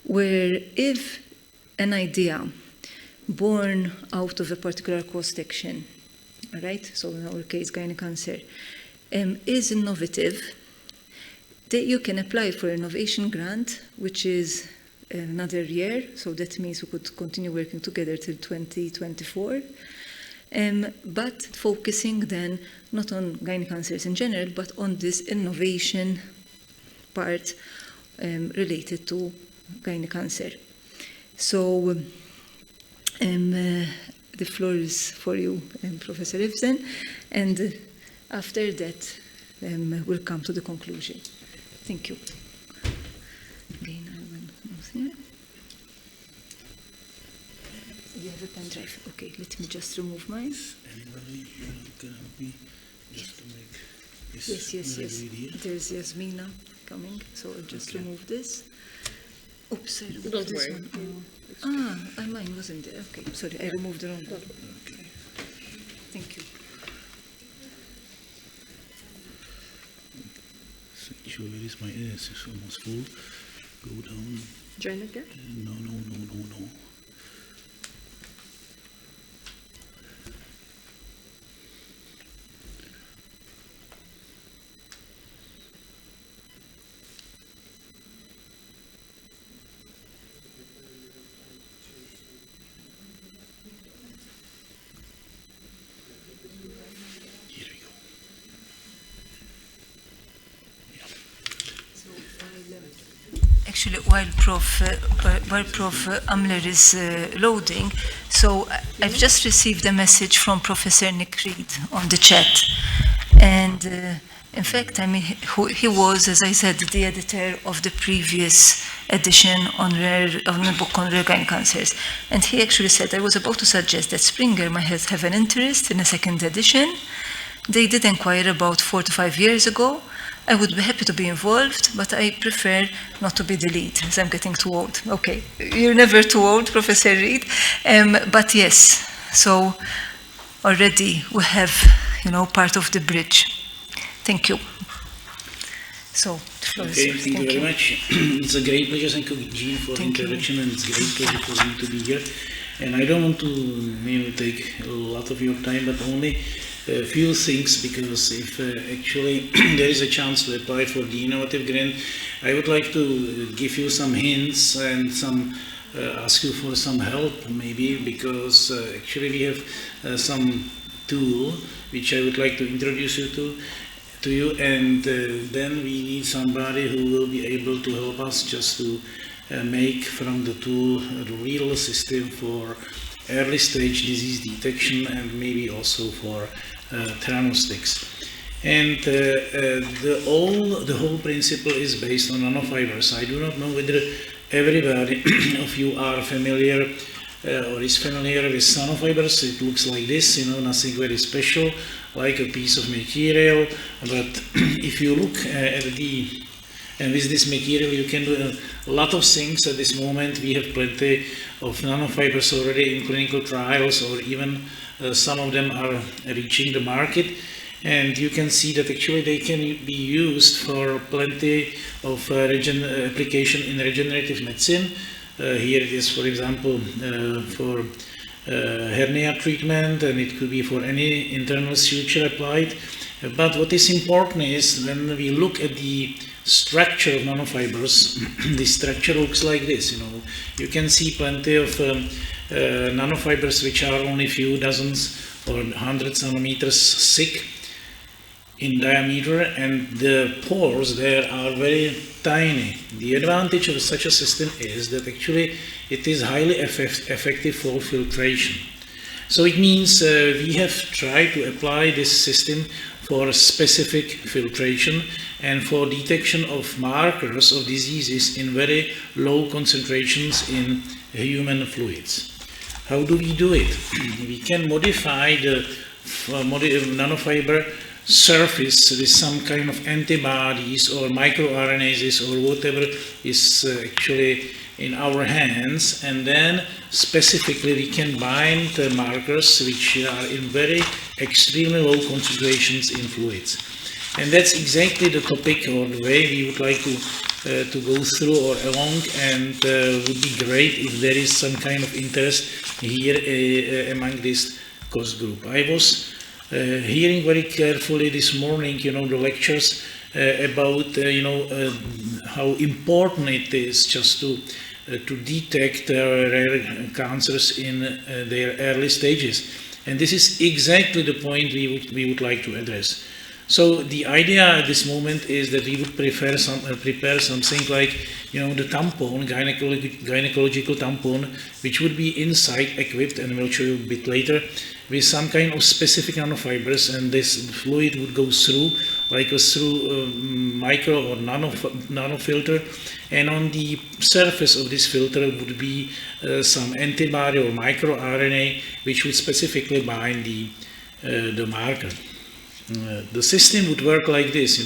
where if an idea born out of a particular COST action, all right, so in our case, gynae cancer, is innovative, that you can apply for an innovation grant, which is another year, so that means we could continue working together till 2024, but focusing then not on gynae cancers in general, but on this innovation part related to gynae cancer. So the floor is for you, Professor Ibsen, and after that we'll come to the conclusion. Thank you. Again, I will move here. You have a pen drive. Okay, let me just remove mine. Anybody can help me just to make this Yes. video? There's Yasmina coming, so I'll just remove this. Oops, I removed Don't this worry. one. Mine wasn't there. Okay, sorry, I removed the wrong one. Okay. Thank you. Where is my ass? It's almost full. Go down. Gynocare? No. Here we go. Actually, while Prof. Amler is loading, so I've just received a message from Professor Nick Reed on the chat. And in fact, he was, as I said, the editor of the previous edition on the book on rare gynae cancers. And he actually said, I was about to suggest that Springer might have an interest in a second edition. They did inquire about 4 to 5 years ago. I would be happy to be involved, but I prefer not to be the lead, as I'm getting too old. Okay, you're never too old, Professor Reed. But yes, so already we have, part of the bridge. Thank you. So, the floor is yours. Thank you very much. It's a great pleasure. Thank you, Jean, for the introduction, and it's a great pleasure for me to be here. And I don't want to take a lot of your time, but only a few things, because if actually there is a chance to apply for the innovative grant, I would like to give you some hints and ask you for some help maybe, because actually we have some tool which I would like to introduce you to you, and then we need somebody who will be able to help us just to make from the tool a real system for early stage disease detection and maybe also for theranostics. And the whole principle is based on nanofibers. I do not know whether everybody of you are familiar or is familiar with nanofibers. It looks like this, nothing very special, like a piece of material. But if you look at and with this material you can do a lot of things. At this moment we have plenty of nanofibers already in clinical trials, or even some of them are reaching the market. And you can see that actually they can be used for plenty of application in regenerative medicine. Here it is, for example, for hernia treatment, and it could be for any internal suture applied. But what is important is when we look at the structure of nanofibers, the structure looks like this. You can see plenty of nanofibers which are only few dozens or hundreds nanometers thick in diameter, and the pores there are very tiny. The advantage of such a system is that actually it is highly effective for filtration. So it means we have tried to apply this system for specific filtration and for detection of markers of diseases in very low concentrations in human fluids. How do we do it? We can modify the nanofiber surface with some kind of antibodies or microRNAs or whatever is actually in our hands, and then specifically we can bind the markers which are in very extremely low concentrations in fluids. And that's exactly the topic or the way we would like to go through or along, and would be great if there is some kind of interest here among this course group. I was hearing very carefully this morning, the lectures about, how important it is just to detect rare cancers in their early stages. And this is exactly the point we would like to address. So the idea at this moment is that we would prepare something like, the tampon, gynecological tampon, which would be inside equipped, and we'll show you a bit later, with some kind of specific nanofibers, and this fluid would go through, like through micro or nanofilter, and on the surface of this filter would be some antibody or microRNA, which would specifically bind the marker. The system would work like this,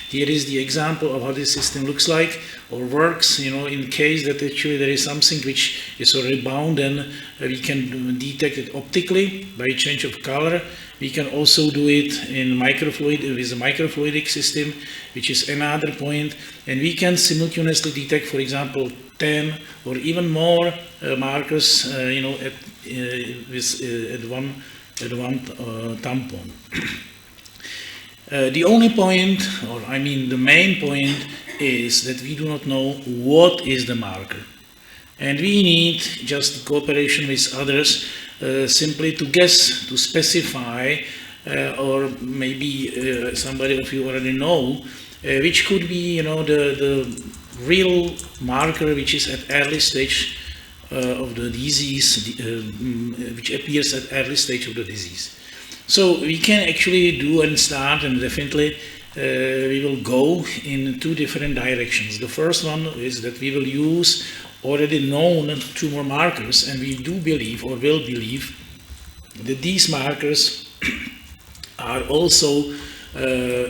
Here is the example of how this system looks like or works, in case that actually there is something which is already bound, then we can detect it optically by change of color. We can also do it in microfluid with a microfluidic system, which is another point, and we can simultaneously detect, for example, 10 or even more markers, at one tampon. The only point, or I mean the main point, is that we do not know what is the marker. And we need just cooperation with others simply to guess, to specify, or maybe somebody of you already know, which could be, the real marker which is at early stage of the disease, which appears at early stage of the disease. So we can actually do and start and definitely we will go in two different directions. The first one is that we will use already known tumor markers, and we do believe or will believe that these markers are also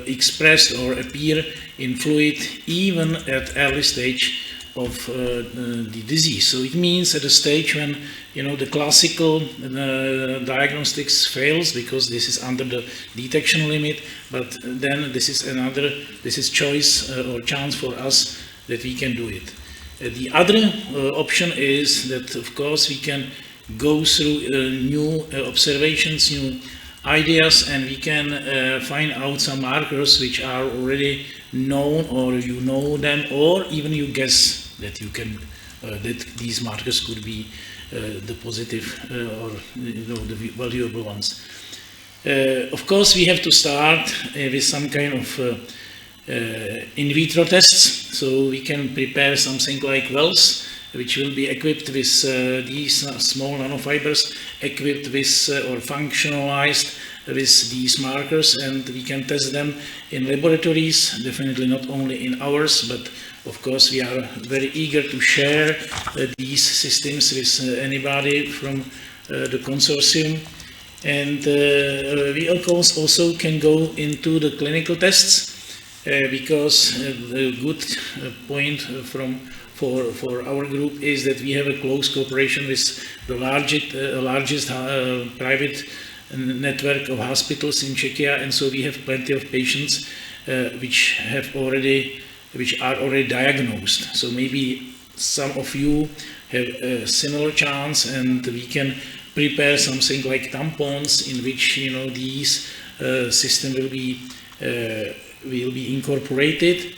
expressed or appear in fluid even at early stage of the disease. So it means at a stage when the classical diagnostics fails, because this is under the detection limit, but then this is choice or chance for us that we can do it. The other option is that, of course, we can go through new observations, new ideas, and we can find out some markers which are already known, or you know them, or even you guess that you can that these markers could be the positive or the valuable ones. Of course, we have to start with some kind of in vitro tests, so we can prepare something like wells, which will be equipped with these small nanofibers, equipped with or functionalized with these markers, and we can test them in laboratories, definitely not only in ours, but of course we are very eager to share these systems with anybody from the consortium. And we of course also can go into the clinical tests, because the good point for our group is that we have a close cooperation with the largest private network of hospitals in Czechia, and so we have plenty of patients which are already diagnosed. So maybe some of you have a similar chance, and we can prepare something like tampons in which these system will be incorporated.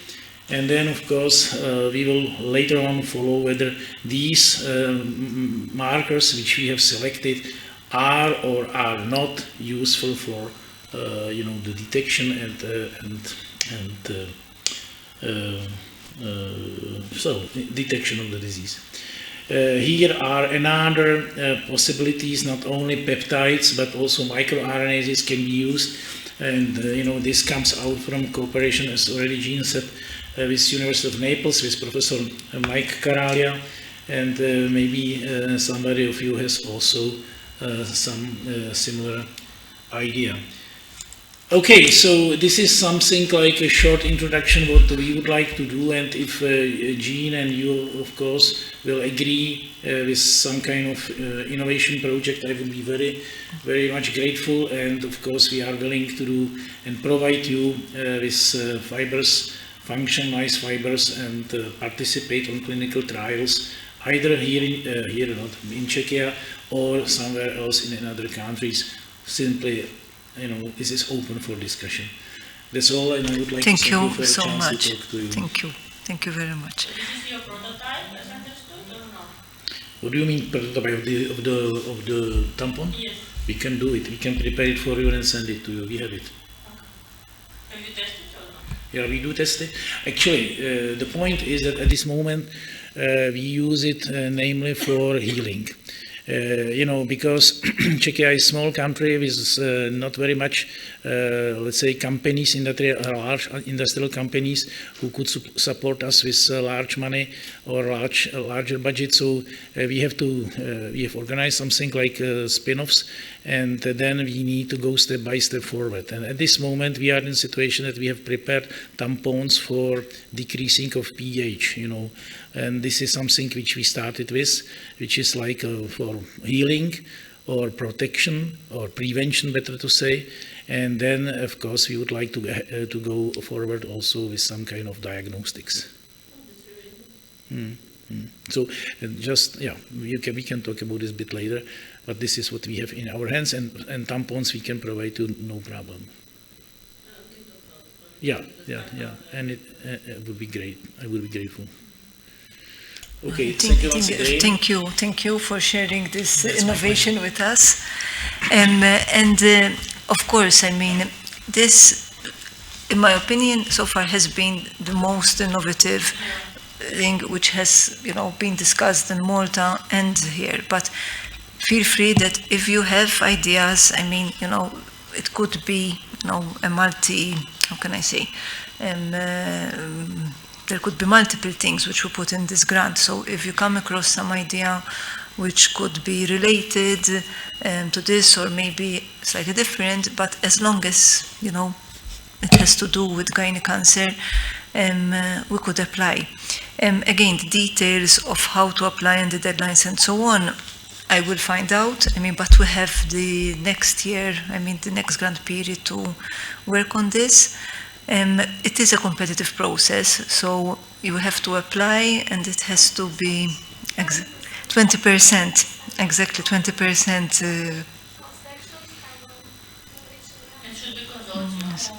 And then, of course, we will later on follow whether these markers which we have selected are or are not useful for the detection detection of the disease. Here are another possibilities. Not only peptides but also microRNAs can be used, and this comes out from cooperation, as already Jean said, with University of Naples, with Professor Mike Caralia, and maybe somebody of you has also some similar idea. Okay, so this is something like a short introduction what we would like to do, and if Jean and you, of course, will agree with some kind of innovation project, I will be very, very much grateful, and of course we are willing to do and provide you with fibers, functionalized fibers, and participate on clinical trials, either here in Czechia or somewhere else in other countries. Simply, this is open for discussion. That's all, and I would like to thank you for so the chance much. to talk to you. Thank you very much. So this is your prototype, as understood, or no? What do you mean prototype of the tampon? Yes. We can do it. We can prepare it for you and send it to you. We have it. Okay. Have you tested or not? Yeah, we do test it. Actually, the point is that at this moment we use it namely for healing. Because Czechia is a small country with not very much, let's say, companies, large industrial companies who could support us with large money or larger budget. So we have organized something like spin-offs, and then we need to go step by step forward. And at this moment, we are in a situation that we have prepared tampons for decreasing of pH, and this is something which we started with, which is like for healing or protection or prevention, better to say. And then, of course, we would like to go forward also with some kind of diagnostics. So we can talk about this a bit later, but this is what we have in our hands, and tampons we can provide you no problem. Yeah, and it would be great. I would be grateful. Okay, Thank you for sharing this innovation with us. Of course, I mean, this, in my opinion, so far has been the most innovative thing which has, been discussed in Malta and here. But feel free that if you have ideas, I mean, it could be, a how can I say, there could be multiple things which we put in this grant. So if you come across some idea which could be related to this, or maybe slightly different, but as long as, you know, it has to do with gynae cancer, we could apply. Again, the details of how to apply and the deadlines and so on, I will find out. I mean, but we have the next year, I mean, the next grant period to work on this. It is a competitive process, so you have to apply, and it has to be 20%, exactly 20%. It should be consortium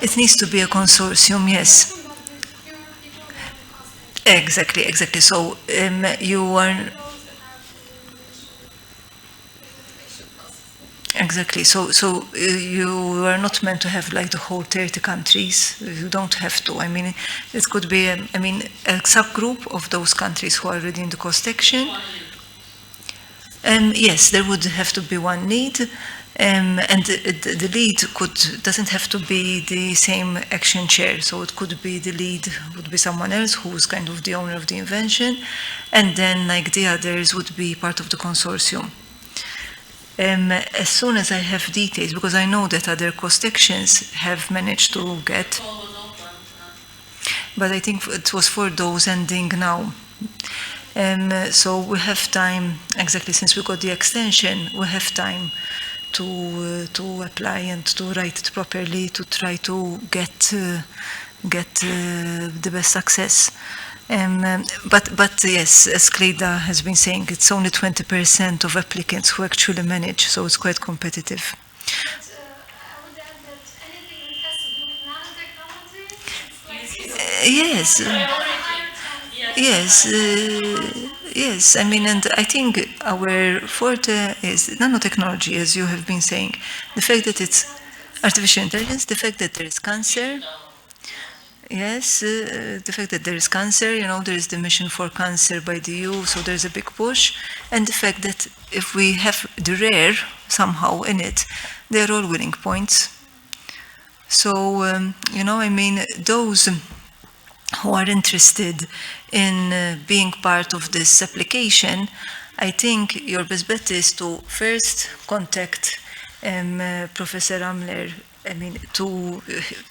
or It needs to be a consortium, yes. Exactly, exactly. So you are. Exactly. So you are not meant to have like the whole 30 countries. You don't have to. I mean, it could be, a subgroup of those countries who are already in the cost section. Yes, there would have to be one lead. And the lead doesn't have to be the same action chair. So it could be the lead would be someone else who's kind of the owner of the invention. And then like the others would be part of the consortium. As soon as I have details, because I know that other cost sections have managed to get, but I think it was for those ending now. So we have time, exactly since we got the extension, we have time to apply and to write it properly, to try to get the best success. But yes, as Cleda has been saying, it's only 20% of applicants who actually manage, so it's quite competitive. But I would add that anything that has to do with nanotechnology, it's like Yes, I mean, and I think our forte is nanotechnology, as you have been saying. The fact that it's artificial intelligence, the fact that there is cancer. Yes, the fact that there is cancer, you know, there is the mission for cancer by the EU, so there's a big push. And the fact that if we have the rare somehow in it, they're all winning points. So, you know, I mean, those who are interested in being part of this application, I think your best bet is to first contact Professor Amler, I mean,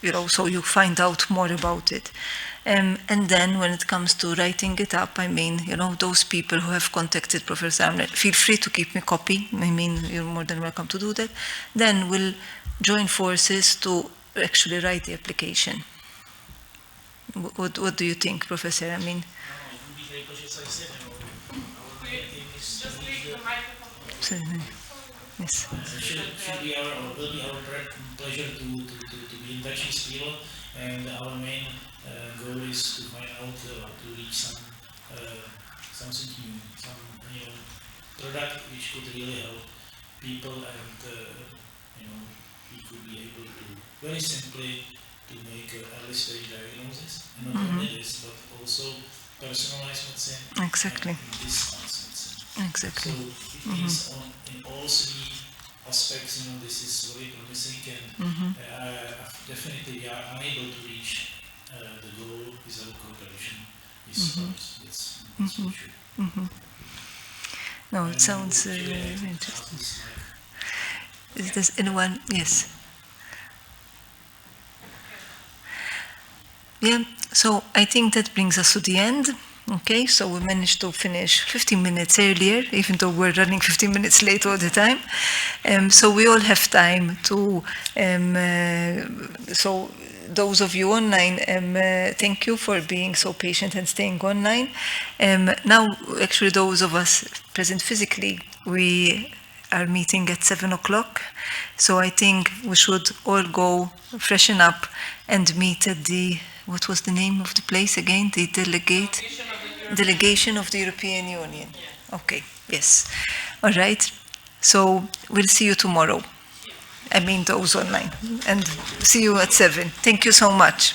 you know, so you find out more about it. And then when it comes to writing it up, I mean, you know, those people who have contacted Professor Amler, feel free to keep me copy. I mean, you're more than welcome to do that. Then we'll join forces to actually write the application. What do you think, Professor? I mean, yes. Should be will be our pleasure to be in touch with people, and our main goal is to find out to reach something new, some product which could really help people, and we could be able to very simply to make early stage diagnosis, and not only this, but also personalized medicine. Exactly. And distance medicine. Exactly. So it means in all three aspects, this is very promising, and definitely we are unable to reach the goal without cooperation with others. That's for sure. No, it sounds interesting. Is there anyone? Yes. Yeah, so I think that brings us to the end. Okay, so we managed to finish 15 minutes earlier, even though we're running 15 minutes late all the time. So we all have time to, so those of you online, thank you for being so patient and staying online. Now, actually, those of us present physically, we are meeting at 7 o'clock. So I think we should all go freshen up and meet at the, what was the name of the place again? The Delegation of the European Union. Okay, yes. All right. So we'll see you tomorrow. I mean those online. And see you at 7. Thank you so much.